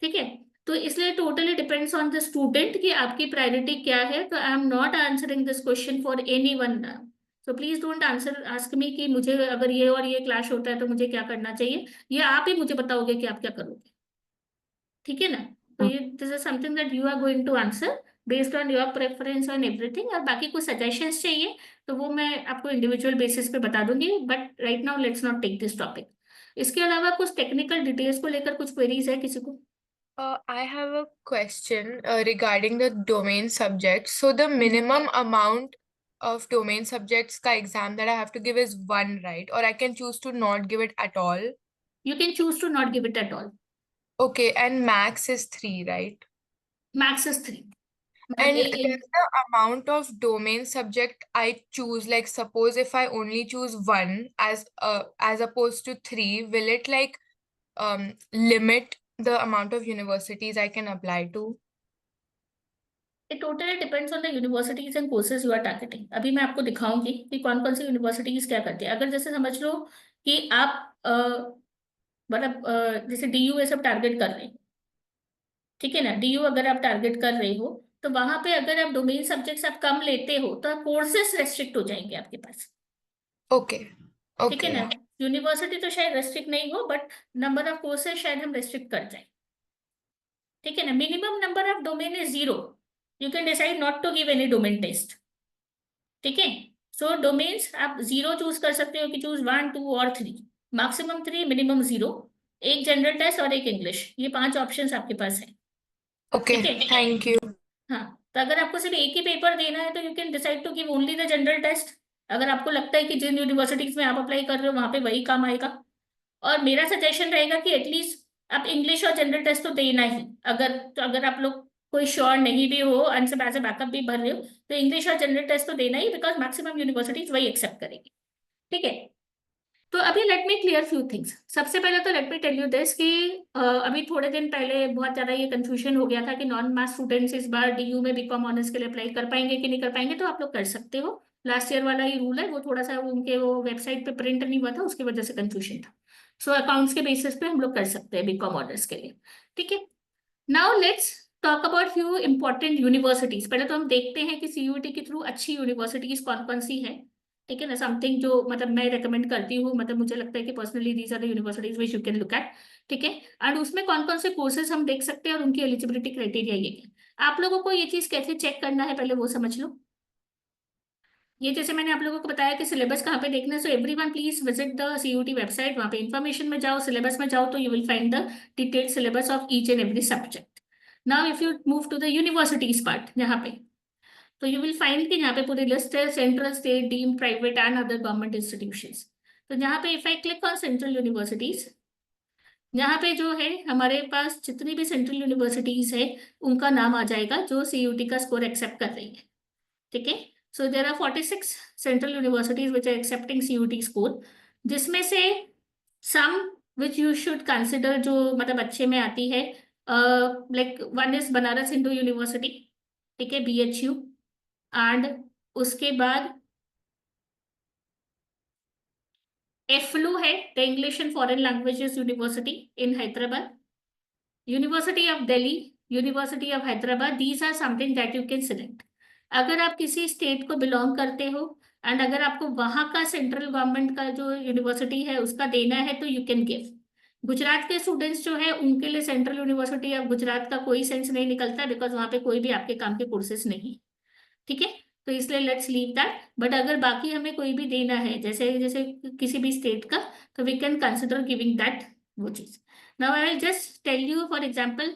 ठीक है, तो इसलिए totally depends on the student कि आपकी प्रायोरिटी क्या है। तो I am not answering this question for any one, so please don't answer ask me कि मुझे अगर ये और ये क्लैश होता है तो मुझे क्या करना चाहिए, ये आप ही मुझे बताओगे कि आप क्या करोगे। ठीक है ना, तो ये this is something that you are going to answer based on your preference on everything, और बाकी कुछ सजेशंस चाहिए तो वो मैं आपको इंडिविजुअल बेसिस पे बता दूंगी, but right now let's not take this topic. इसके अलावा कुछ टेक्निकल डिटेल्स को लेकर कुछ क्वेरीज है किसी को? I have a question regarding the domain subjects. So the minimum amount of domain subjects का exam that I have to give is 1, right? Or I can choose to not give it at all. You can choose to not give it at all. Okay, and max is 3, right? Max is 3. And मतलब there's the amount of domain subject I choose. Like suppose if I only choose 1 as opposed to 3, will it like limit the amount of universities I can apply to? it totally depends on the universities and courses you are targeting. अभी मैं आपको दिखाऊंगी कि कौन कौन सी universities क्या करती है। अगर जैसे समझ लो कि आप मतलब जैसे DU ये सब टारगेट कर रहे हो, ठीक है ना, DU अगर आप टारगेट कर रहे हो तो वहां पे अगर आप डोमेन सब्जेक्ट्स आप कम लेते हो तो कोर्सेस रेस्ट्रिक्ट हो जाएंगे आपके पास, ओके ठीक है ओके ना। यूनिवर्सिटी तो शायद रेस्ट्रिक्ट नहीं हो, बट नंबर ऑफ कोर्सेज शायद हम रेस्ट्रिक्ट कर जाए, ठीक है ना। Minimum number of domain is 0, you can decide not to give any domain test, ठीक है। सो डोमेन्स आप 0 चूज कर सकते हो कि चूज 1, 2 और 3, मैक्सिमम 3, मिनिमम 0, एक जनरल टेस्ट और एक इंग्लिश, ये 5 ऑप्शंस आपके पास है, ओके ठीक है। Thank you. हाँ, तो अगर आपको सिर्फ एक ही पेपर देना है तो you can decide to give only the general test, अगर आपको लगता है कि जिन यूनिवर्सिटीज में आप अप्लाई कर रहे हो वहां पे वही काम आएगा। और मेरा सजेशन रहेगा कि एटलीस्ट आप इंग्लिश और जनरल टेस्ट तो देना ही, अगर तो अगर आप लोग कोई श्योर नहीं भी हो एंड सब एज ए बैकअप भी भर रहे हो तो इंग्लिश और जनरल टेस्ट तो देना ही, बिकॉज मैक्सिमम यूनिवर्सिटीज वही एक्सेप्ट करेगी, ठीक है। तो अभी let me clear few things. सबसे पहले तो let me tell you this कि अभी थोड़े दिन पहले बहुत ज्यादा ये कंफ्यूजन हो गया था कि नॉन मैथ्स स्टूडेंट्स इस बार DU में बीकॉम ऑनर्स के लिए अप्लाई कर पाएंगे कि नहीं कर पाएंगे, तो आप लोग कर सकते हो। लास्ट ईयर वाला ही रूल है, वो थोड़ा सा उनके वो वेबसाइट पे प्रिंट नहीं हुआ था, उसकी वजह से कंफ्यूजन था। सो अकाउंट्स के बेसिस पे हम लोग कर सकते हैं बीकॉम ऑनर्स के लिए, ठीक है। Now let's talk about few important universities. पहले तो हम देखते हैं कि CUET के थ्रू अच्छी यूनिवर्सिटीज कौन कौन सी है, ठीक है ना। समथिंग जो मतलब मैं रेकमेंड करती हूँ, मतलब मुझे लगता है कि personally these are the universities which you can look at, ठीक है। एंड उसमें कौन कौन से कोर्सेज हम देख सकते हैं और उनकी एलिजिबिलिटी क्राइटेरिया ये है। आप लोगों को ये चीज कैसे चेक करना है पहले वो समझ लो। ये जैसे मैंने आप लोगों को बताया कि सिलेबस कहाँ पे देखना है, so everyone please visit the CUET website, वहाँ पे इन्फॉर्मेशन में जाओ, सिलेबस में जाओ, तो you will find the detailed syllabus of each and every subject. Now if you move to the universities part, यहाँ पे तो यू विल फाइंड कि यहाँ पे पूरी लिस्ट है, central, state, deemed, private and other government institutions. तो यहाँ पे if I click on central universities, यहाँ पे जो है हमारे पास जितनी भी सेंट्रल यूनिवर्सिटीज है उनका नाम आ जाएगा जो CUET का स्कोर एक्सेप्ट कर रही है, ठीक है। So there are 46 central universities which are accepting CUET score, जिसमें से some which you should consider जो मतलब अच्छे में आती है, like one is Banaras Hindu university, ठीक है, BHU। एंड उसके बाद एफलू है, the English and foreign languages university in Hyderabad, university of Delhi, university of Hyderabad, these are something that you can select. अगर आप किसी स्टेट को बिलोंग करते हो एंड अगर आपको वहां का सेंट्रल गवर्नमेंट का जो यूनिवर्सिटी है उसका देना है तो यू कैन गिव। गुजरात के स्टूडेंट्स जो है उनके लिए सेंट्रल यूनिवर्सिटी ऑफ गुजरात का कोई सेंस नहीं निकलता, बिकॉज वहां पे कोई भी आपके काम के कोर्सेज नहीं, ठीक है। तो इसलिए लेट्स लीव दैट, बट अगर बाकी हमें कोई भी देना है जैसे जैसे किसी भी स्टेट का, तो we can consider giving that वो चीज। Now I will just tell you for example,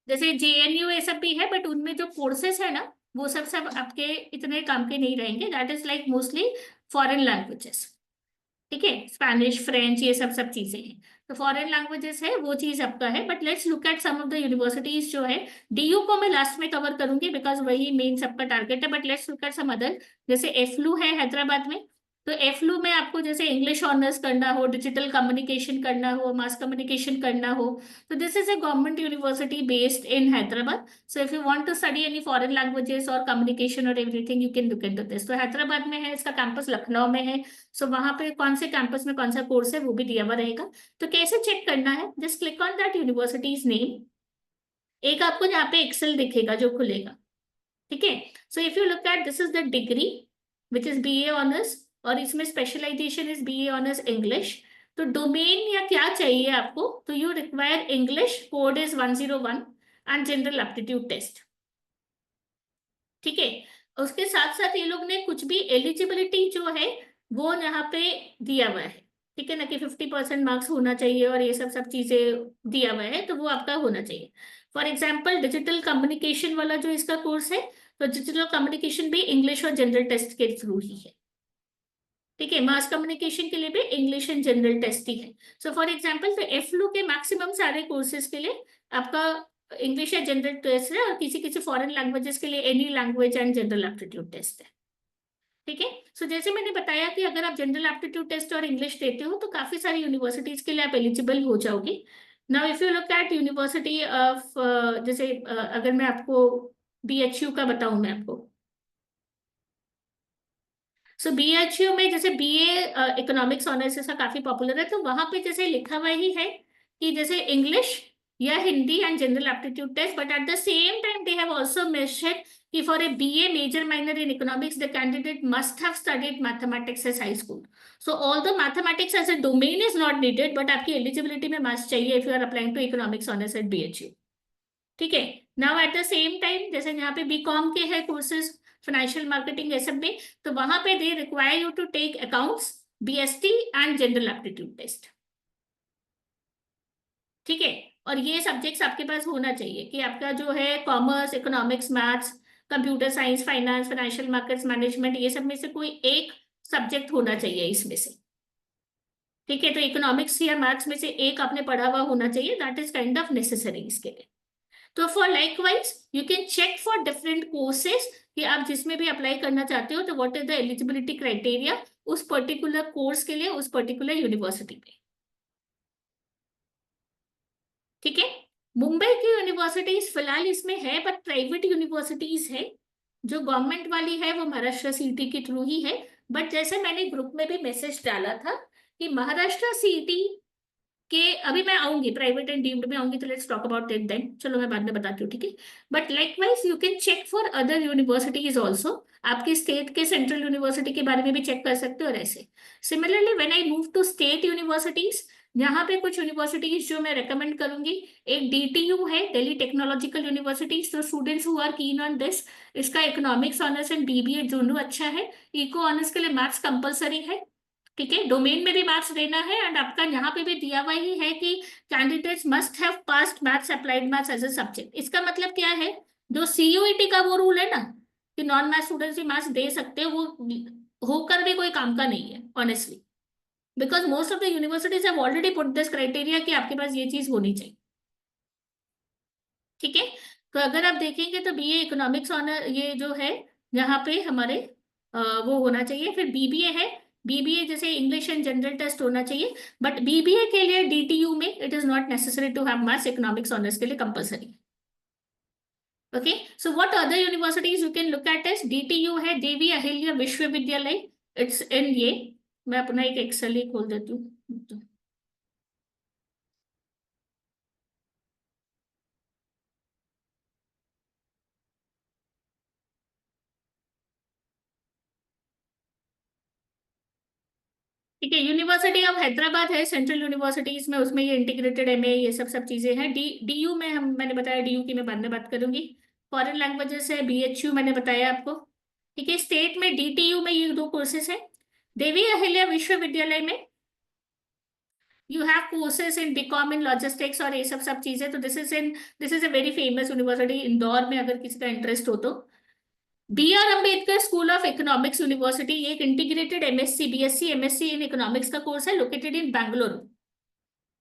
जैसे JNU ये सब भी है, बट उनमें जो कोर्सेस है ना वो सब सब आपके इतने काम के नहीं रहेंगे, that is like mostly foreign languages, ठीक है, स्पेनिश, फ्रेंच, ये सब सब चीजें हैं। तो फॉरेन लैंग्वेजेस है वो चीज आपका है, but let's look at some of the universities जो है। DU को मैं लास्ट में कवर करूंगी बिकॉज वही मेन सबका टारगेट है, but let's look at some other. जैसे एफलू है हैदराबाद में, तो एफलू में आपको जैसे इंग्लिश ऑनर्स करना हो, डिजिटल कम्युनिकेशन करना हो, मास कम्युनिकेशन करना हो, तो this is a government university based in Hyderabad. So if you want to study any foreign languages or communication or everything, you can look into this. तो हैदराबाद में है, इसका कैंपस लखनऊ में है। सो वहां पे कौन से कैंपस में कौन सा कोर्स है वो भी दिया हुआ रहेगा। तो कैसे चेक करना है, just click on that universities name, एक आपको यहाँ पे एक्सेल दिखेगा जो खुलेगा, ठीक है। So if you look at this is the degree which is BA honours, और इसमें specialisation is BA honours English. तो डोमेन या क्या चाहिए आपको, तो you require English, code is 101 and general aptitude test, ठीक है। उसके साथ साथ ये लोग ने कुछ भी एलिजिबिलिटी जो है वो यहाँ पे दिया हुआ है, ठीक है ना, कि 50% मार्क्स होना चाहिए और ये सब सब चीजें दिया हुआ है, तो वो आपका होना चाहिए। फॉर एग्जाम्पल डिजिटल कम्युनिकेशन वाला जो इसका कोर्स है, तो डिजिटल कम्युनिकेशन भी इंग्लिश और जनरल टेस्ट के थ्रू ही है, ठीक है। मास कम्युनिकेशन के लिए भी इंग्लिश एंड जनरल टेस्ट ही है। सो फॉर एग्जाम्पल तो एफलू के मैक्सिमम सारे कोर्सेज के लिए आपका इंग्लिश या जनरल टेस्ट है, और किसी किसी फॉरेन लैंग्वेजेस के लिए any language and general aptitude test है, ठीक है। सो जैसे मैंने बताया कि अगर आप जनरल एप्टीट्यूड टेस्ट और इंग्लिश देते हो तो काफी सारी यूनिवर्सिटीज के लिए आप एलिजिबल हो जाओगे। Now if you look eight university of, जैसे अगर मैं आपको BHU का बताऊं, मैं आपको, सो BHU में जैसे BA इकोनॉमिक्स ऑनर्स ऐसा काफी पॉपुलर है, तो वहां पे जैसे लिखा हुआ ही है कि जैसे इंग्लिश या Hindi and general aptitude test, but at the same time they have also mentioned कि for a BA major minor in economics the candidate must have studied mathematics as high school. So although mathematics as a domain is not needed, but आपकी eligibility में must चाहिए if you are applying to economics honours at BHU. ठीक है. Now at the same time जैसे यहाँ पे BCom के है कोर्सेज, फाइनेंशियल मार्केटिंग ये सब में, तो वहां पे they require you to take accounts, BST and general aptitude test. ठीक है. और ये सब्जेक्ट्स आपके पास होना चाहिए कि आपका जो है commerce, economics, maths, computer science, finance, financial markets management, ये सब में से कोई एक सब्जेक्ट होना चाहिए इसमें से. ठीक है. तो इकोनॉमिक्स या मैथ्स में से एक आपने पढ़ा हुआ होना चाहिए. That is kind of necessary इसके लिए. तो for likewise you can check for different courses कि आप जिसमें भी अप्लाई करना चाहते हो तो what is the eligibility criteria उस पर्टिकुलर कोर्स के लिए उस पर्टिकुलर यूनिवर्सिटी पे. ठीक है. मुंबई की यूनिवर्सिटीज फिलहाल इसमें है, बट प्राइवेट यूनिवर्सिटीज है. जो गवर्नमेंट वाली है वो महाराष्ट्र सीईटी के थ्रू ही है. बट जैसे मैंने ग्रुप में भी मैसेज डाला था कि महाराष्ट्र सीईटी के अभी मैं आऊंगी प्राइवेट एंड डीम्ड में आऊंगी, तो let's talk about it then. चलो मैं बाद में बताती हूँ. ठीक है. But likewise you can check for other universities also. आपके स्टेट के सेंट्रल यूनिवर्सिटी के बारे में भी चेक कर सकते हो. और ऐसे similarly when I move to state universities, यहाँ पे कुछ यूनिवर्सिटीज जो मैं रेकमेंड करूंगी, एक DTU है, दिल्ली टेक्नोलॉजिकल यूनिवर्सिटी. तो students who are keen on this, इसका इकोनॉमिक्स ऑनर्स एंड BBA दोनों अच्छा है. इको ऑनर्स के लिए मैथ्स कंपलसरी है. ठीक है. डोमेन में भी मैथ्स देना है एंड आपका यहाँ पे भी दिया हुआ ही है कि candidates must have passed maths, applied maths as a subject. इसका मतलब क्या है, जो CUET का वो रूल है ना कि नॉन मैथ्स स्टूडेंट्स भी मैथ्स दे सकते हो, वो होकर भी कोई काम का नहीं है honestly, because most of the universities have already put this criteria कि आपके पास ये चीज होनी चाहिए. ठीक है. तो अगर आप देखेंगे तो BA इकोनॉमिक्स ऑनर ये जो है यहाँ पे हमारे वो होना चाहिए. फिर BBA है. BBA जैसे इंग्लिश एंड जनरल टेस्ट होना चाहिए, बट BBA के लिए DTU में it is not necessary to have maths. Economics honours के लिए compulsory. Okay. So what other universities you can look at is DTU है देवी अहिल्या विश्वविद्यालय. इट्स इन ये, मैं अपना एक एक्सेल ही खोल देती हूँ. ठीक है. यूनिवर्सिटी ऑफ हैदराबाद है सेंट्रल यूनिवर्सिटीज में, उसमें ये इंटीग्रेटेड MA ये सब चीजें हैं. DU में मैंने बताया DU की मैं बाद में बात करूंगी. फॉरेन लैंग्वेजेस है BHU मैंने बताया आपको. ठीक है. स्टेट में DTU में ये दो कोर्सेज है. देवी अहिल्या विश्वविद्यालय में you have courses in BCom in logistics और ये सब चीजें. तो this is a very famous university Indore में, अगर किसी का इंटरेस्ट हो तो. BR Ambedkar school of economics university, ये एक integrated MSc BSc MSc in economics का कोर्स है, लोकेटेड इन बेंगलुरु.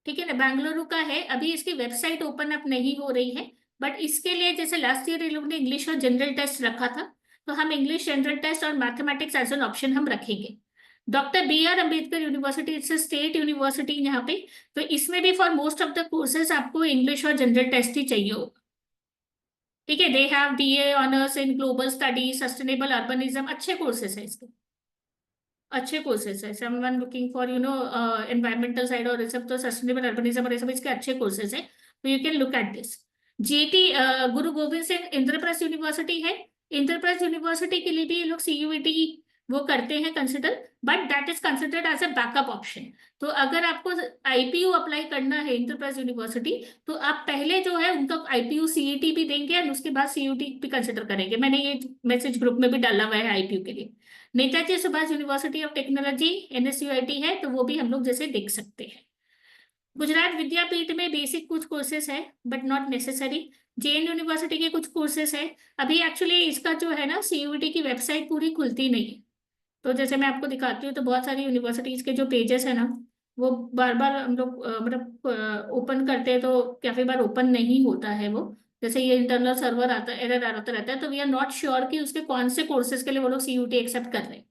ठीक है ना, बेंगलुरु का है. अभी इसकी वेबसाइट ओपन अप नहीं हो रही है, बट इसके लिए जैसे लास्ट ईयर इन लोग ने इंग्लिश और जनरल टेस्ट रखा था, तो हम इंग्लिश जनरल टेस्ट और मैथमेटिक्स एज एन ऑप्शन हम रखेंगे. Doctor BR Ambedkar university it's state university यहाँ पे. तो इसमें भी for most of the courses आपको इंग्लिश और जनरल टेस्ट ही चाहिए होगा. ठीक है. They have DA honours in global studies, sustainable urbanism, अच्छे कोर्सेज है इसके, अच्छे कोर्सेज है. Someone looking for environmental side और ये सब, तो सस्टेनेबल अर्बनिज्म और ये सब इसके अच्छे कोर्सेज है. तो you can look at this. GT Guru Govind Singh Indraprastha university है. इंद्रप्रस्थ यूनिवर्सिटी के लिए भी ये लोग CUET वो करते हैं consider, but that is considered as a backup option. तो अगर आपको IPU अप्लाई करना है इंद्रप्रस्थ यूनिवर्सिटी, तो आप पहले जो है उनका IPU CET भी देंगे और उसके बाद CUT भी कंसिडर करेंगे. मैंने ये मैसेज ग्रुप में भी डाला हुआ है IPU के लिए. Netaji Subhash university of technology NSUIT है, तो वो भी हम लोग जैसे देख सकते हैं. गुजरात विद्यापीठ में बेसिक कुछ कोर्सेस है but not necessary. Jain university के कुछ कोर्सेस है. अभी एक्चुअली इसका जो है ना CUET की वेबसाइट पूरी खुलती नहीं है. तो जैसे मैं आपको दिखाती हूँ, तो बहुत सारी यूनिवर्सिटीज के जो पेजेस है ना, वो बार बार हम लोग मतलब ओपन करते हैं तो काफी बार ओपन नहीं होता है वो. जैसे ये इंटरनल सर्वर आता है, एरर आता रहता है, तो वी आर नॉट श्योर कि उसके कौन से कोर्सेज के लिए वो लोग CUET एक्सेप्ट कर रहे हैं.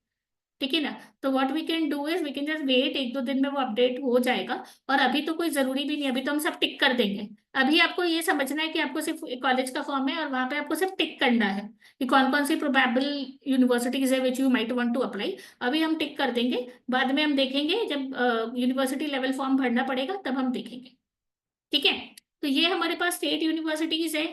ठीक है ना. तो what we can do is we can just wait, 1-2 दिन में वो अपडेट हो जाएगा. और अभी तो कोई जरूरी भी नहीं, अभी तो हम सब टिक कर देंगे. अभी आपको ये समझना है कि आपको सिर्फ कॉलेज का फॉर्म है और वहां पे आपको सिर्फ टिक करना है कि कौन कौन सी प्रोबेबल यूनिवर्सिटीज है which you might want to apply. अभी हम टिक कर देंगे, बाद में हम देखेंगे जब यूनिवर्सिटी लेवल फॉर्म भरना पड़ेगा तब हम देखेंगे. ठीक है, तो ये हमारे पास स्टेट यूनिवर्सिटीज है।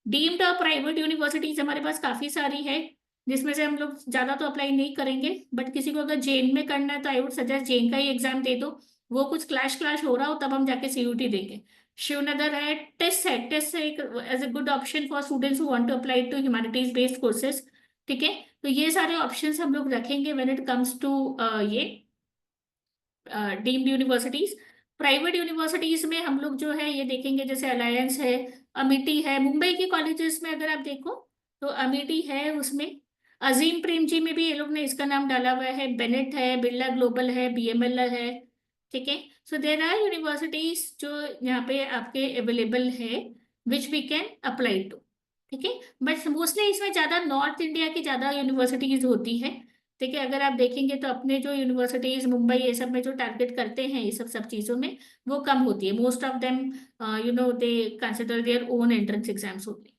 डीम्ड और प्राइवेट यूनिवर्सिटीज हमारे पास काफी सारी है, जिसमें से हम लोग ज्यादा तो अप्लाई नहीं करेंगे, बट किसी को अगर जेन में करना है तो आई वुड सजेस्ट जेन का ही एग्जाम दे दो। वो कुछ क्लैश क्लैश हो रहा हो तब हम जाके सीयूटी देंगे। शिवनगर है, टेस्ट है, टेस्ट है as a good option for students who want to apply to humanities based courses. ठीक है, तो ये सारे ऑप्शंस हम लोग रखेंगे व्हेन इट कम्स टू ये डीम्ड यूनिवर्सिटीज। प्राइवेट यूनिवर्सिटीज में हम लोग जो है ये देखेंगे, जैसे अलायंस है, अमिटी है। मुंबई के कॉलेजेस में अगर आप देखो तो अमिटी है, उसमें अजीम प्रेमजी में भी ये लोग ने इसका नाम डाला हुआ है, बेनेट है, बिरला ग्लोबल है, बीएमएल है। ठीक है, सो देर आर यूनिवर्सिटीज जो यहाँ पे आपके अवेलेबल है which we can apply to. ठीक है, बट मोस्टली इसमें ज्यादा नॉर्थ इंडिया की ज्यादा यूनिवर्सिटीज होती है। ठीक है, अगर आप देखेंगे तो अपने जो यूनिवर्सिटीज मुंबई ये सब में जो टारगेट करते हैं ये सब चीजों में वो कम होती है। Most of them they consider their own entrance exams होते।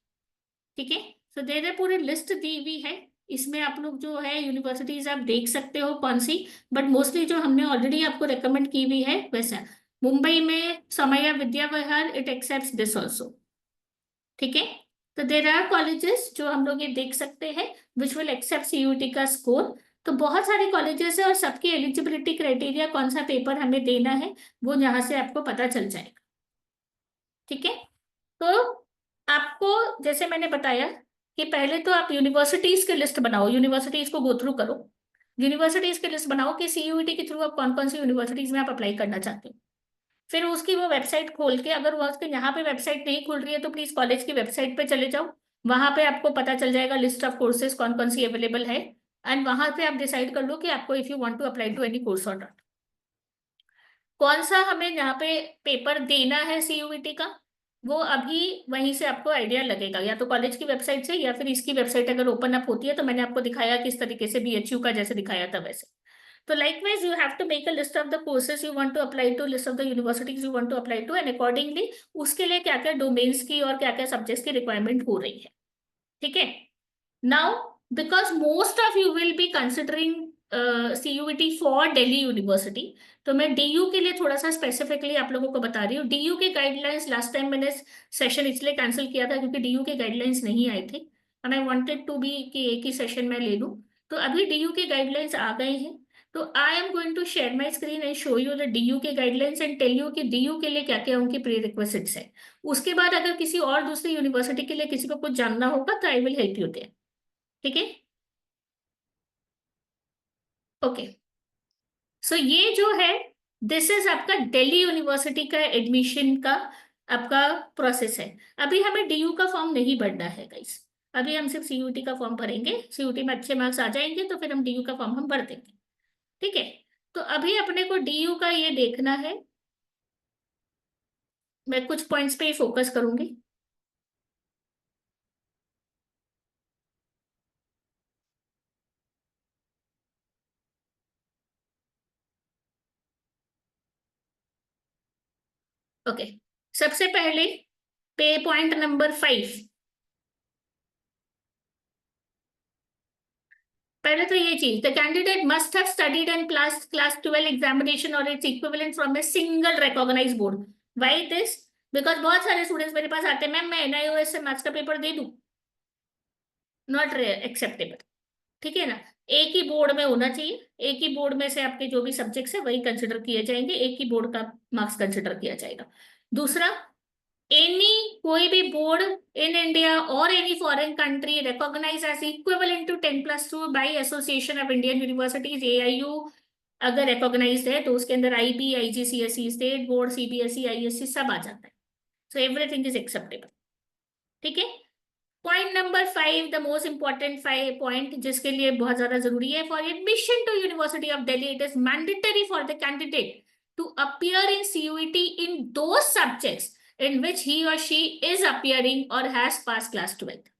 ठीक है, सो देर पूरी लिस्ट दी हुई है, इसमें आप लोग जो है यूनिवर्सिटीज आप देख सकते हो कौन सी, बट मोस्टली जो हमने ऑलरेडी आपको रेकमेंड की हुई है वैसा। मुंबई में समया Vidya Vihar it accepts this also. ठीक है, तो देर आर कॉलेजेस जो हम लोग ये देख सकते हैं विच विल एक्सेप्ट सीयूटी का स्कोर। तो बहुत सारे कॉलेजेस है और सबकी एलिजिबिलिटी क्राइटेरिया कौन सा पेपर हमें देना है वो यहाँ से आपको पता चल जाएगा। ठीक है, तो आपको जैसे मैंने बताया कि पहले तो आप यूनिवर्सिटीज की लिस्ट बनाओ, यूनिवर्सिटीज को गो थ्रू करो, यूनिवर्सिटीज की लिस्ट बनाओ कि सीयूईटी के थ्रू आप कौन कौन सी यूनिवर्सिटीज में आप अप्लाई करना चाहते हो। फिर उसकी वो वेबसाइट खोल के, अगर वो उसके यहाँ पे वेबसाइट नहीं खुल रही है तो प्लीज कॉलेज की वेबसाइट पे चले जाओ, वहां पे आपको पता चल जाएगा लिस्ट ऑफ कोर्सेज कौन कौन सी अवेलेबल है, एंड वहां पे आप डिसाइड कर लो कि आपको if you want to apply to any course or not, कौन सा हमें यहाँ पे पेपर देना है सीयूईटी का, वो अभी वहीं से आपको आइडिया लगेगा, या तो कॉलेज की वेबसाइट से या फिर इसकी वेबसाइट अगर ओपन अप होती है तो मैंने आपको दिखाया किस तरीके से बीएचयू का जैसे दिखाया था वैसे। तो likewise, you have to make a list of the courses you want to apply to, list of the universities you want to apply to, and accordingly उसके लिए क्या क्या डोमेन्स की और क्या क्या सब्जेक्ट्स की रिक्वायरमेंट हो रही है। ठीक है, now because most of you will be considering CUET for Delhi university, तो मैं डीयू के लिए थोड़ा सा स्पेसिफिकली आप लोगों को बता रही हूँ। डीयू के गाइडलाइंस लास्ट टाइम मैंने सेशन इसलिए कैंसिल किया था क्योंकि डीयू के गाइडलाइंस नहीं आए थे and I wanted to be कि एक ही सेशन में ले लूँ। तो अभी डीयू के गाइडलाइंस आ गए हैं, तो I am going to share my screen and show you the DU के गाइडलाइंस एंड टेल यू कि डीयू के लिए क्या क्या उनकी प्री रिक्वेस्ट है। उसके बाद अगर किसी और दूसरी यूनिवर्सिटी के लिए किसी को कुछ जानना होगा तो I will help you there. ठीक है, ओके, सो ये जो है दिस इज आपका दिल्ली यूनिवर्सिटी का एडमिशन का आपका प्रोसेस है। अभी हमें डीयू का फॉर्म नहीं भरना है गाइस, अभी हम सिर्फ सीयूटी का फॉर्म भरेंगे, सीयूटी में अच्छे मार्क्स आ जाएंगे तो फिर हम डीयू का फॉर्म हम भर देंगे। ठीक है, तो अभी अपने को डीयू का ये देखना है, मैं कुछ पॉइंट्स पे ही फोकस करूंगी। ओके, सबसे पहले पे पॉइंट नंबर 5, पहले तो ये चीज, the candidate must have studied and class 12 examination और its equivalent from a single recognised board. Why this? Because बहुत सारे स्टूडेंट्स मेरे पास आते हैं, मैम मैं एनआईओएस से मैथ्स का पेपर दे दूं, नॉट एक्सेप्टेबल। ठीक है ना, एक ही बोर्ड में होना चाहिए, एक ही बोर्ड में से आपके जो भी सब्जेक्ट्स है वही कंसिडर किए जाएंगे, एक ही बोर्ड का मार्क्स कंसिडर किया जाएगा। दूसरा, एनी कोई भी बोर्ड इन इंडिया और any foreign country recognise as equivalent to 10+2 by association of Indian universities AIU, अगर रिकॉग्नाइज्ड है तो उसके अंदर IB, IGCSE, state board, CBSE, ISC सब आ जाता है। सो एवरीथिंग इज एक्सेप्टेबल। ठीक है, point number 5, the most important 5 point जिसके लिए बहुत ज्यादा जरूरी है, for admission to university of Delhi it is mandatory for the candidate to appear in CUET in those subjects in which he or she is appearing or has passed class 12th।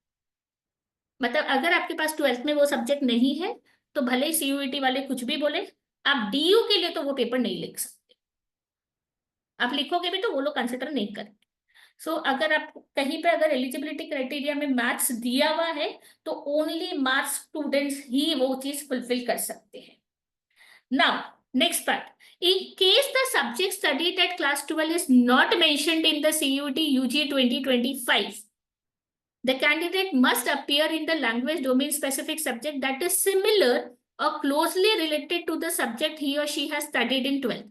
मतलब अगर आपके पास 12th में वो subject नहीं है तो भले ही CUET वाले कुछ भी बोले, आप डीयू के लिए तो वो पेपर नहीं लिख सकते, आप लिखोगे भी तो वो लोग कंसिडर नहीं करेंगे। सो अगर आप कहीं पे अगर एलिजिबिलिटी क्राइटेरिया में मैथ्स दिया हुआ है तो ओनली मैथ्स स्टूडेंट्स ही वो चीज फुलफिल कर सकते हैं। Now next part, In case the subject studied at class 12 is not mentioned in the CUET UG 2025, the candidate must appear in the language domain specific subject that is similar or closely related to the subject he or she has studied in 12th.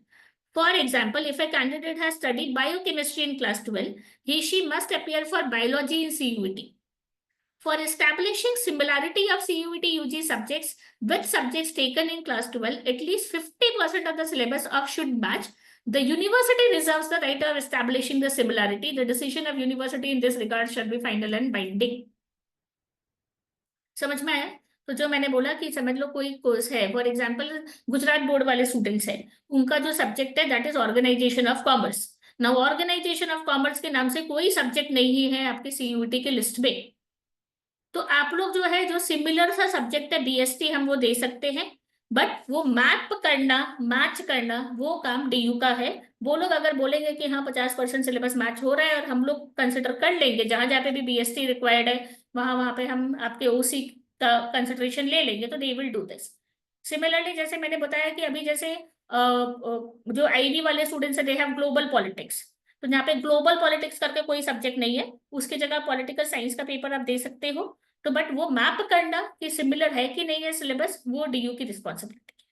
For example, if a candidate has studied biochemistry in class 12, she must appear for biology in CUET. For establishing similarity of CUET UG subjects with subjects taken in class 12, at least 50% of the syllabus of should match. The university reserves the right of establishing the similarity. The decision of university in this regard shall be final and binding. समझ में आया? तो जो मैंने बोला कि समझ लो कोई कोर्स है, फॉर एग्जांपल गुजरात बोर्ड वाले स्टूडेंट्स हैं, उनका जो सब्जेक्ट है that is organisation of commerce. Now organisation of commerce के नाम से कोई सब्जेक्ट नहीं है आपके सीयूटी के लिस्ट में. तो आप लोग जो है जो सिमिलर सा सब्जेक्ट है बीएसटी हम वो दे सकते हैं, बट वो मैप करना मैच करना वो काम डीयू का है. वो लोग अगर बोलेंगे कि हाँ 50% सिलेबस मैच हो रहा है और हम लोग कंसिडर कर लेंगे जहां जहाँ पे भी बीएसटी रिक्वायर्ड है वहां पे हम आपके ओसी का कंसिडरेशन ले लेंगे, तो they will do this. Similarly जैसे मैंने बताया कि अभी जैसे जो आईबी वाले स्टूडेंट्स है दे हैव ग्लोबल पॉलिटिक्स, तो यहाँ पे ग्लोबल पॉलिटिक्स करके कोई सब्जेक्ट नहीं है, उसकी जगह पॉलिटिकल साइंस का पेपर आप दे सकते हो. तो बट वो मैप करना कि सिमिलर है कि नहीं है सिलेबस, वो डीयू की रिस्पॉन्सिबिलिटी है.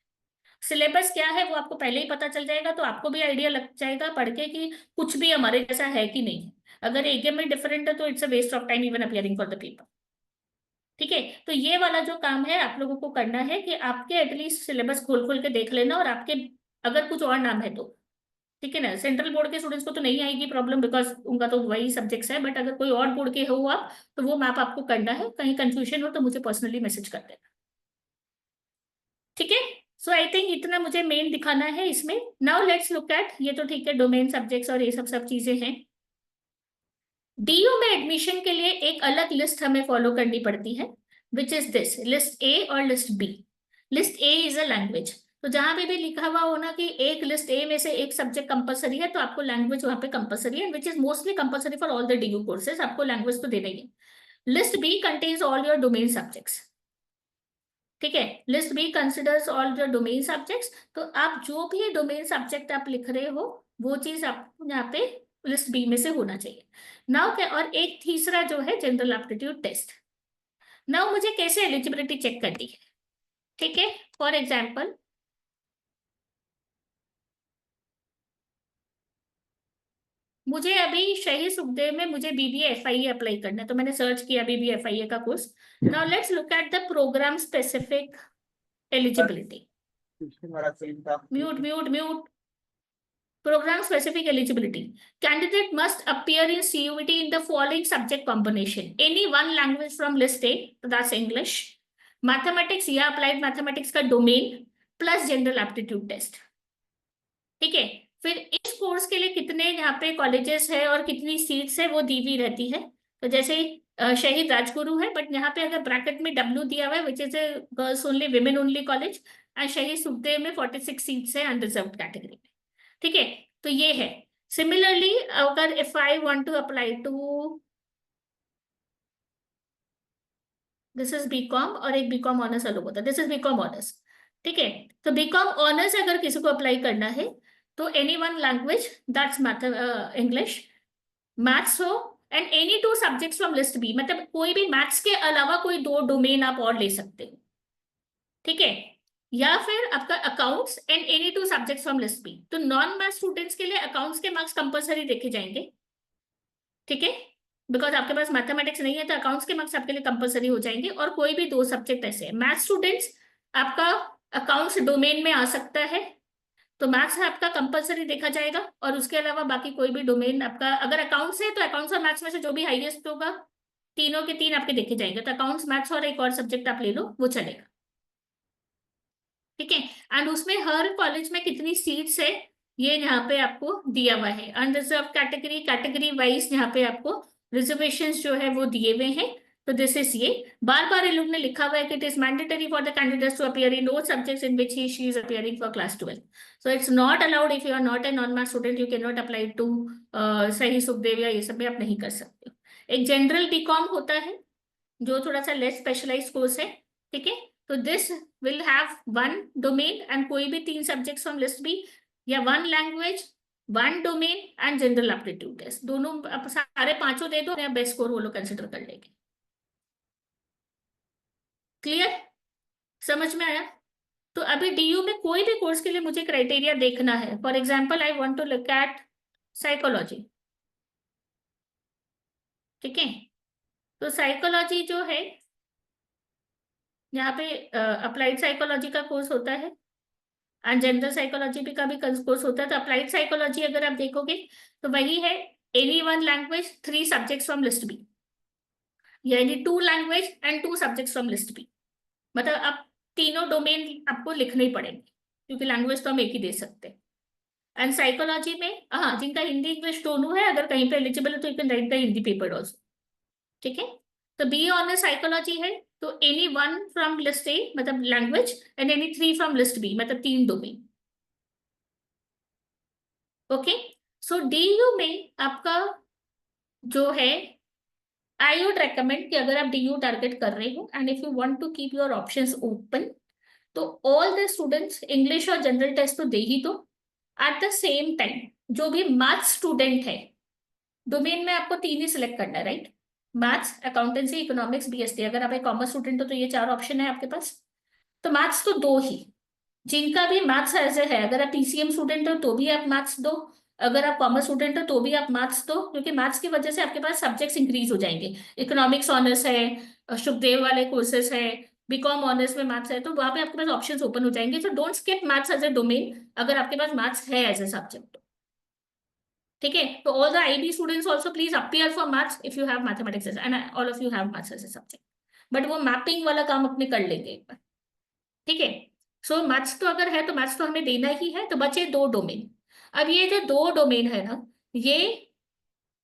सिलेबस क्या है वो आपको पहले ही पता चल जाएगा, तो आपको भी आइडिया लग जाएगा पढ़ के कि कुछ भी हमारे जैसा है कि नहीं है. अगर एग्जाम में डिफरेंट है तो it's a waste of time even appearing for the paper. ठीक है, तो ये वाला जो काम है आप लोगों को करना है कि आपके एटलीस्ट सिलेबस खोल खोल के देख लेना, और आपके अगर कुछ और नाम है तो ठीक है ना. सेंट्रल बोर्ड के स्टूडेंट्स को तो नहीं आएगी प्रॉब्लम बिकॉज उनका तो वही सब्जेक्ट्स है, बट अगर कोई और बोर्ड के हो आप तो वो मैप आपको करना है. कहीं कंफ्यूजन हो तो मुझे पर्सनली मैसेज कर देना. ठीक है, सो आई थिंक इतना मुझे मेन दिखाना है इसमें. नाउ लेट्स लुक एट ये तो ठीक है डोमेन सब्जेक्ट्स और ये सब चीजें हैं. डीयू में एडमिशन के लिए एक अलग लिस्ट हमें फॉलो करनी पड़ती है, which is this list A और list B. List A is a language, तो जहां पे भी लिखा हुआ हो ना कि एक लिस्ट ए में से एक सब्जेक्ट कंपलसरी है तो आपको लैंग्वेज वहां पे कंपलसरी है, which is mostly compulsory for all the DU courses. आपको लैंग्वेज तो देना ही है. List B contains all your domain subjects. ठीक है, list B considers all your domain subjects. तो आप जो भी डोमेन सब्जेक्ट आप लिख रहे हो वो चीज आपको यहाँ पे लिस्ट बी में से होना चाहिए. नाउ क्या, और एक तीसरा जो है जनरल एप्टीट्यूड टेस्ट. नाउ मुझे कैसे एलिजिबिलिटी चेक करनी है. ठीक है, फॉर एग्जाम्पल मुझे अभी शहीद सुखदेव में मुझे बीबीए अप्लाई करना है, तो मैंने सर्च किया बीबीए का course. Now let's look at the programme specific eligibility. Mute mute mute. Program specific eligibility. Candidate must appear in CUET in the following subject combination. Any one language from list A, that's English, mathematics या applied mathematics का domain plus general aptitude test. ठीक है, फिर इस course के लिए कितने यहाँ पे कॉलेजेस है और कितनी सीट्स है वो दी हुई रहती है. तो जैसे शहीद राजगुरु है, बट यहाँ पे अगर ब्रैकेट में W दिया हुआ है which is a girls only women only college, and शहीद सुखदेव में 46 सीट्स है अनरिजर्व्ड कैटेगरी में. ठीक है, तो ये है. सिमिलरली अगर if I want to apply to this is BCom और एक बीकॉम ऑनर्स अलग होता है, दिस इज बीकॉम ऑनर्स. ठीक है, तो बीकॉम ऑनर्स अगर किसी को अप्लाई करना है तो any one language that's English, maths हो and any two subjects from list B, मतलब कोई भी मैथ्स के अलावा कोई दो डोमेन आप और ले सकते हो. ठीक है, या फिर आपका accounts and any two subjects from list B. तो नॉन मैथ स्टूडेंट्स के लिए अकाउंट्स के मार्क्स कंपलसरी देखे जाएंगे. ठीक है, बिकॉज आपके पास मैथमेटिक्स नहीं है तो अकाउंट्स के मार्क्स आपके लिए कंपलसरी हो जाएंगे. और कोई भी दो सब्जेक्ट ऐसे है, मैथ स्टूडेंट्स आपका अकाउंट्स डोमेन में आ सकता है तो मैथ्स आपका कंपलसरी देखा जाएगा, और उसके अलावा बाकी कोई भी डोमेन आपका अगर अकाउंट्स है तो अकाउंट्स और मैथ्स में से जो भी हाईएस्ट होगा तीनों के तीन आपके देखे जाएंगे. तो अकाउंट्स मैथ्स और एक और सब्जेक्ट आप ले लो वो चलेगा. ठीक है, एंड उसमें हर कॉलेज में कितनी सीट्स है ये यहाँ पे आपको दिया हुआ है. अनरिजर्व कैटेगरी वाइज यहाँ पे आपको रिजर्वेशंस जो है वो दिए हुए हैं. तो दिस इज ये बार बार इन लोग ने लिखा हुआ है कि it is mandatory for the candidates to appear in those subjects in which he she is appearing for class 12. So it's not allowed if you are not a non math student, you can not apply to सही सुखदेव या ये सब भी आप नहीं कर सकते. एक जनरल बीकॉम होता है जो थोड़ा सा लेस स्पेशलाइज कोर्स है. ठीक है, तो this will have one domain and कोई भी तीन subjects from list B. या 1 language, 1 domain and general aptitude test, दोनों आप सारे पांचों दे दो, बेस्ट स्कोर वो लोग कंसिडर कर लेंगे। क्लियर, समझ में आया? तो अभी डीयू में कोई भी कोर्स के लिए मुझे क्राइटेरिया देखना है। For example I want to look at psychology, ठीक है, तो साइकोलॉजी जो है यहाँ पे अप्लाइड साइकोलॉजी का कोर्स होता है एंड जनरल साइकोलॉजी भी का भी कोर्स होता है। तो अप्लाइड साइकोलॉजी अगर आप देखोगे तो वही है any 1 language 3 subjects from list B, यानी 2 language and 2 subjects from list B. मतलब आप तीनों डोमेन आपको लिखने ही पड़ेंगे, क्योंकि लैंग्वेज तो हम एक ही दे सकते हैं। एंड साइकोलॉजी में हाँ, जिनका हिंदी इंग्लिश दोनों है, अगर कहीं पे एलिजिबल है तो you can right the Hindi paper also, ठीक है। तो बी ऑनर्स साइकोलॉजी है तो एनी 1 फ्रॉम लिस्ट ए मतलब language and any 3 from list B मतलब 3 डोमेन। ओके, सो डीयू में आपका जो है आई वुड रेकमेंड कि अगर आप डीयू टारगेट कर रहे हो and if you want to keep your options open, तो ऑल द स्टूडेंट्स इंग्लिश और जनरल टेस्ट तो दे ही दो। एट द सेम टाइम जो भी मैथ्स स्टूडेंट है, डोमेन में आपको 3 ही सिलेक्ट करना है, right? Maths, accountancy, economics, BST. अगर आप एक कॉमर्स स्टूडेंट हो तो ये 4 ऑप्शन है आपके पास। तो मैथ्स तो 2 ही, जिनका भी मैथ्स ऐसे है, अगर आप पीसीएम स्टूडेंट हो तो भी आप मैथ्स दो, अगर आप कॉमर्स स्टूडेंट हो तो भी आप मैथ्स दो, क्योंकि मैथ्स की वजह से आपके पास सब्जेक्ट्स इंक्रीज हो जाएंगे। इकोनॉमिक्स ऑनर्स है, सुखदेव वाले कोर्सेस है, बीकॉम ऑनर्स में मैथ्स है, तो वहां पे आपके पास ऑप्शंस ओपन हो जाएंगे। तो don't skip maths as a domain अगर आपके पास मैथ्स है एज ए सब्जेक्ट, ठीक है। तो all the IB students also please appear for maths if you have mathematics and all of you have maths as a subject, but वो mapping वाला काम अपने कर लेंगे एक बार, ठीक है। सो मैथ्स तो अगर है तो मैथ्स तो हमें देना ही है, तो बचे 2 डोमेन। अब ये जो 2 डोमेन है ना, ये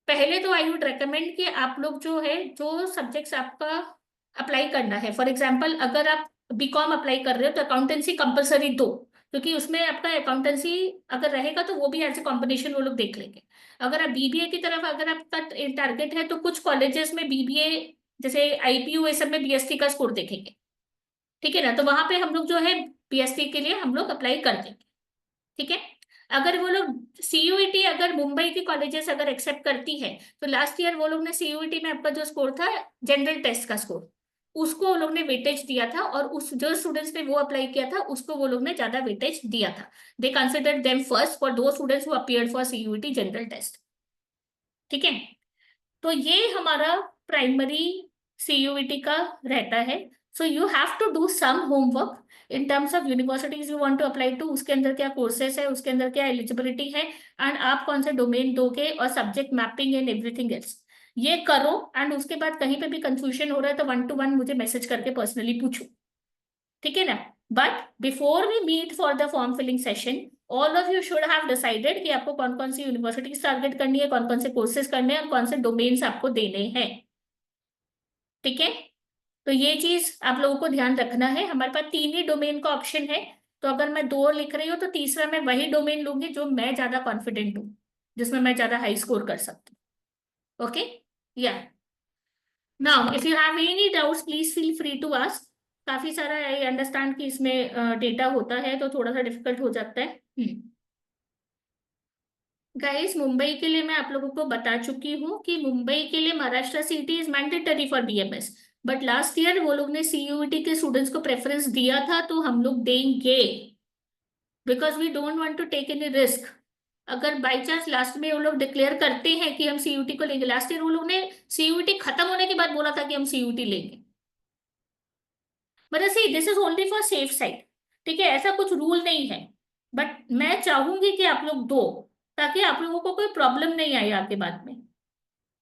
पहले तो आई वुड रेकमेंड कि आप लोग जो है, जो सब्जेक्ट्स आपका अप्लाई करना है, फॉर एग्जाम्पल अगर आप बीकॉम अप्लाई कर रहे हो तो अकाउंटेंसी कंपलसरी दो, क्योंकि उसमें आपका अकाउंटेंसी अगर रहेगा तो वो भी एज ए कॉम्बिनेशन वो लोग देख लेंगे। अगर आप बीबीए की तरफ अगर आपका टारगेट है तो कुछ कॉलेजेस में बीबीए जैसे आईपीयू ये सब में बीएसटी का स्कोर देखेंगे, ठीक है ना। तो वहां पे हम लोग जो है बीएससी के लिए हम लोग अप्लाई कर देंगे, ठीक है। अगर वो लोग सीयूईटी अगर मुंबई की कॉलेजेस अगर एक्सेप्ट करती है, तो लास्ट ईयर वो लोग ने सीयूईटी में आपका जो स्कोर था जनरल टेस्ट का स्कोर, उसको वो लोग ने वेटेज दिया था, और उस जो स्टूडेंट्स ने वो अप्लाई किया था उसको वो लोग ने ज्यादा वेटेज दिया था। They consider them first for those students who appeared for CUET general test, ठीक है। तो ये हमारा प्राइमरी सीयूईटी का रहता है। So you have to do some homework in terms of universities you want to apply to, उसके अंदर क्या कोर्सेस है, उसके अंदर क्या एलिजिबिलिटी है, एंड आप कौन से डोमेन दोगे, और subject mapping and everything else ये करो। एंड उसके बाद कहीं पे भी कंफ्यूजन हो रहा है तो 1-to-1 मुझे मैसेज करके पर्सनली पूछो, ठीक है ना। But before we meet for the form filling session, all of you should have decided कि आपको कौन कौन सी यूनिवर्सिटीज टारगेट करनी है, कौन कौन से कोर्सेज करने हैं, और कौन से डोमेन्स आपको देने हैं, ठीक है। तो ये चीज आप लोगों को ध्यान रखना है। हमारे पास 3 ही डोमेन का ऑप्शन है, तो अगर मैं 2 लिख रही हूँ तो तीसरा मैं वही डोमेन लूंगी जो मैं ज्यादा कॉन्फिडेंट हूँ, जिसमें मैं ज्यादा हाई स्कोर कर सकती हूँ। ओके, या now if you have any doubts please feel free to ask. काफी सारा आई अंडरस्टैंड कि इसमें डेटा होता है तो थोड़ा सा डिफिकल्ट हो जाता है। गाइस, मुंबई के लिए मैं आप लोगों को बता चुकी हूँ कि मुंबई के लिए महाराष्ट्र सीटी is mandatory for BMS, but last year वो लोग ने सीयूईटी के स्टूडेंट्स को प्रेफरेंस दिया था, तो हम लोग देंगे, because we don't want to take any risk. अगर बाई चांस लास्ट में वो लोग डिक्लेयर करते हैं कि हम सीयूटी को लेंगे, लास्ट ईयर वो लोग ने सीयूटी खत्म होने के बाद बोला था कि हम सीयूटी लेंगे, मतलब see this is only for safe side, ठीक है, ऐसा कुछ रूल नहीं है। बट मैं चाहूंगी कि आप लोग दो, ताकि आप लोगों को कोई प्रॉब्लम नहीं आए आगे बाद में।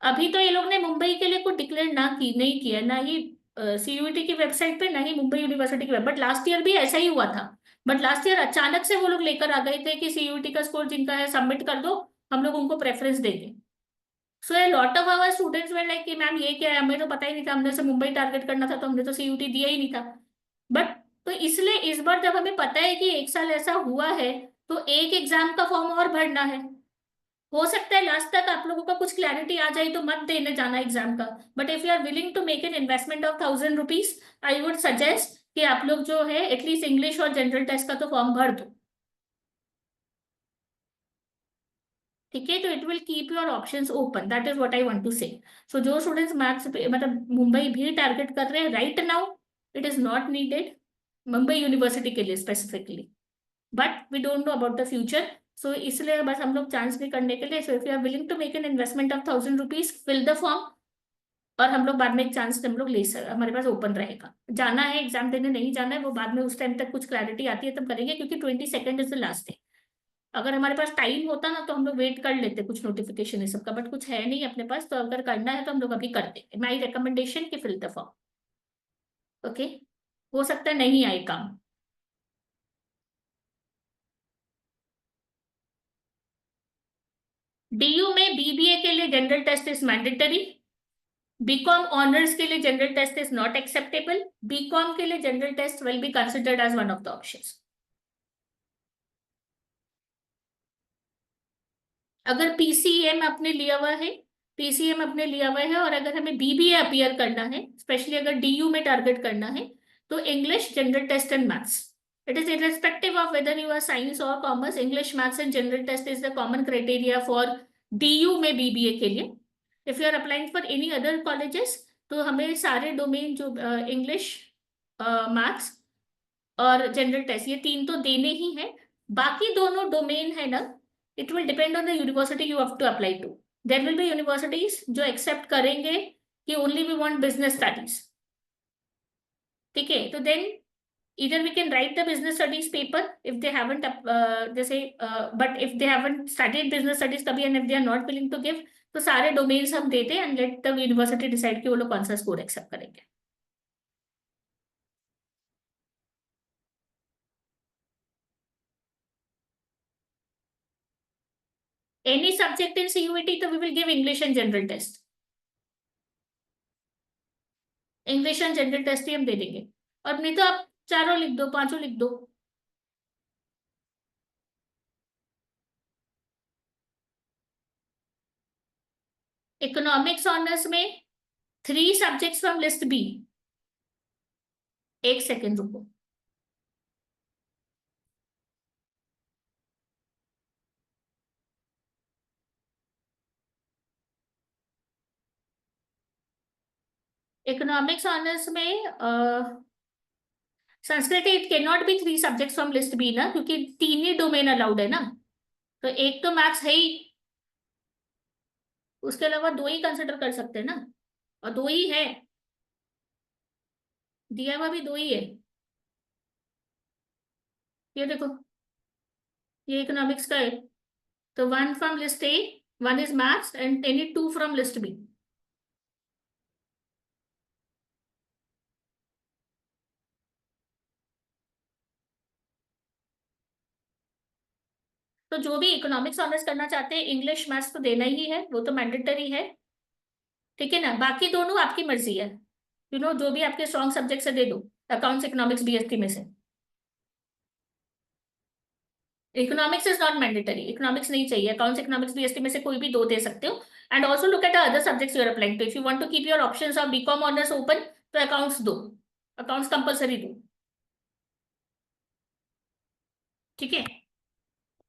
अभी तो ये लोग ने मुंबई के लिए कुछ डिक्लेयर नहीं किया, ना ही सीयूईटी की वेबसाइट पे, ना ही मुंबई यूनिवर्सिटी की वेब, बट लास्ट ईयर भी ऐसा ही हुआ था। बट लास्ट ईयर अचानक से वो लोग लेकर आ गए थे कि सीयूईटी का स्कोर जिनका है सबमिट कर दो, हम लोग उनको प्रेफरेंस देंगे। So a lot of our students were like कि मैम ये क्या है, हमें तो पता ही नहीं था, हमने से मुंबई टारगेट करना था तो हमने तो सीयूटी दिया ही नहीं था। बट तो इसलिए इस बार जब हमें पता है कि एक साल ऐसा हुआ है, तो एक एग्जाम का फॉर्म और भरना है। हो सकता है लास्ट तक आप लोगों का कुछ क्लैरिटी आ जाए तो मत देने जाना एग्जाम का, but if you are willing to make an investment of 1000 rupees, I would suggest कि आप लोग जो है एटलीस्ट इंग्लिश और जनरल टेस्ट का तो फॉर्म भर दो। ठीक है, तो it will keep your options open, that is what I want to say. So जो स्टूडेंट्स मैथ्स पे मतलब मुंबई भी टारगेट कर रहे हैं right now, it is not needed Mumbai university के लिए specifically, but we don't know about the future. So इसलिए बस हम लोग चांस भी करने के लिए, so if you are willing to make an investment of 1000 rupees, fill the form, और हम लोग बाद में एक चांस हम लोग ले सकते, हमारे पास ओपन रहेगा। जाना है एग्जाम देने, नहीं जाना है वो बाद में, उस टाइम तक कुछ क्लैरिटी आती है तब करेंगे, क्योंकि 22 इज द लास्ट डे। अगर हमारे पास टाइम होता ना तो हम लोग वेट कर लेते कुछ नोटिफिकेशन ये सबका, बट कुछ है नहीं अपने पास, तो अगर करना है तो हम लोग अभी कर देंगे। माई रिकमेंडेशन की फिल द फॉर्म। ओके, हो सकता है नहीं आए काम। डीयू में बीबीए के लिए general test is mandatory, BCom honours के लिए general test is not acceptable, BCom के लिए general test will be considered as one of the options. अगर पीसीएम आपने लिया हुआ है, पीसीएम अपने लिया हुआ है, और अगर हमें बीबीए अपीयर करना है, स्पेशली अगर डीयू में टारगेट करना है, तो English, general test and maths, it is irrespective of whether you are science or commerce, English, maths and general test is the common criteria for DU में BBA के लिए। if you are applying for any other colleges, तो हमें सारे domain जो English, maths और general test, ये तीन तो देने ही है। बाकी दोनों डोमेन है ना, it will depend on the university you have to apply to. There will be universities जो एक्सेप्ट करेंगे कि only we want business studies, ठीक है, तो then either we can write the business studies paper if they haven't but if they haven't studied business studies kabhi and if they are not willing to give, तो सारे domains हम देते हैं and let the university decide कि वो लोग कौन सा स्कोर एक्सेप्ट करेंगे। Any subject in CUET तो we will give English and general test, English and general test ही हम दे देंगे, और नहीं तो आप चारों लिख दो, पांचों लिख दो। इकोनॉमिक्स ऑनर्स में 3 सब्जेक्ट्स फ्रॉम लिस्ट बी। एक सेकेंड रुको, इकोनॉमिक्स ऑनर्स में Sanskrit it can not be 3 subjects from list B ना, क्योंकि 3 ही डोमेन अलाउड है ना, तो एक तो मैथ्स है ही, उसके अलावा 2 ही कंसिडर कर सकते हैं ना, और 2 ही है, दिया हुआ भी 2 ही है। ये देखो, ये इकोनॉमिक्स का है, तो 1 from list A, 1 is maths and any 2 from list B. तो जो भी इकोनॉमिक्स ऑनर्स करना चाहते हैं, इंग्लिश मैथ्स तो देना ही है, वो तो मैंडेटरी है, ठीक है ना। बाकी दोनों आपकी मर्जी है, जो भी आपके स्ट्रॉन्ग सब्जेक्ट से दे दो, अकाउंट्स, इकोनॉमिक्स, बीएसटी में से। Economics is not mandatory, economics नहीं चाहिए, अकाउंट्स, इकोनॉमिक्स, बीएसटी में से कोई भी 2 दे सकते हो। And also look at other subjects you are applying to, if you want to keep your options of BCom honours open, तो अकाउंट्स दो, अकाउंट्स कंपलसरी दो, ठीक है।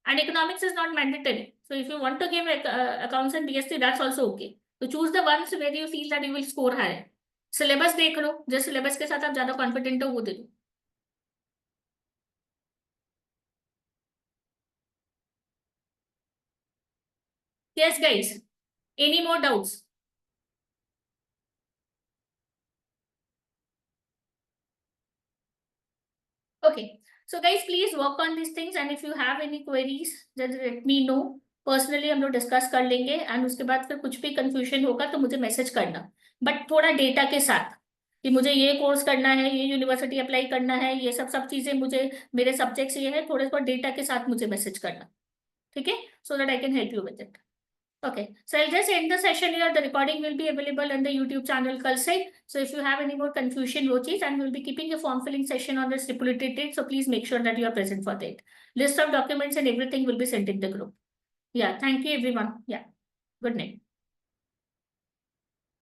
And economics is not mandatory, so if you want to give accounts and BST, that's also okay. तो choose the ones where you feel that you will score higher. Syllabus देख लो, जिस syllabus के साथ आप ज्यादा कॉन्फिडेंट हो वो दे दो। Yes guys, any more doubts? Okay, so guys please work on these things and if you have any queries just let me know personally, हम लोग डिस्कस कर लेंगे। एंड उसके बाद फिर कुछ भी कंफ्यूजन होगा तो मुझे मैसेज करना, बट थोड़ा डेटा के साथ कि मुझे ये कोर्स करना है, ये यूनिवर्सिटी अप्लाई करना है, ये सब चीजें मुझे, मेरे सब्जेक्ट्स ये है, थोड़े थोड़ा डेटा के साथ मुझे मैसेज करना, ठीक है, so that I can help you with it. Okay, so I'll just end the session here. The recording will be available on the YouTube channel Kal se. So if you have any more confusion, wo cheez, and we'll be keeping a form filling session on the stipulated date. So please make sure that you are present for that. List of documents and everything will be sent in the group. Yeah, thank you everyone. Yeah, good night.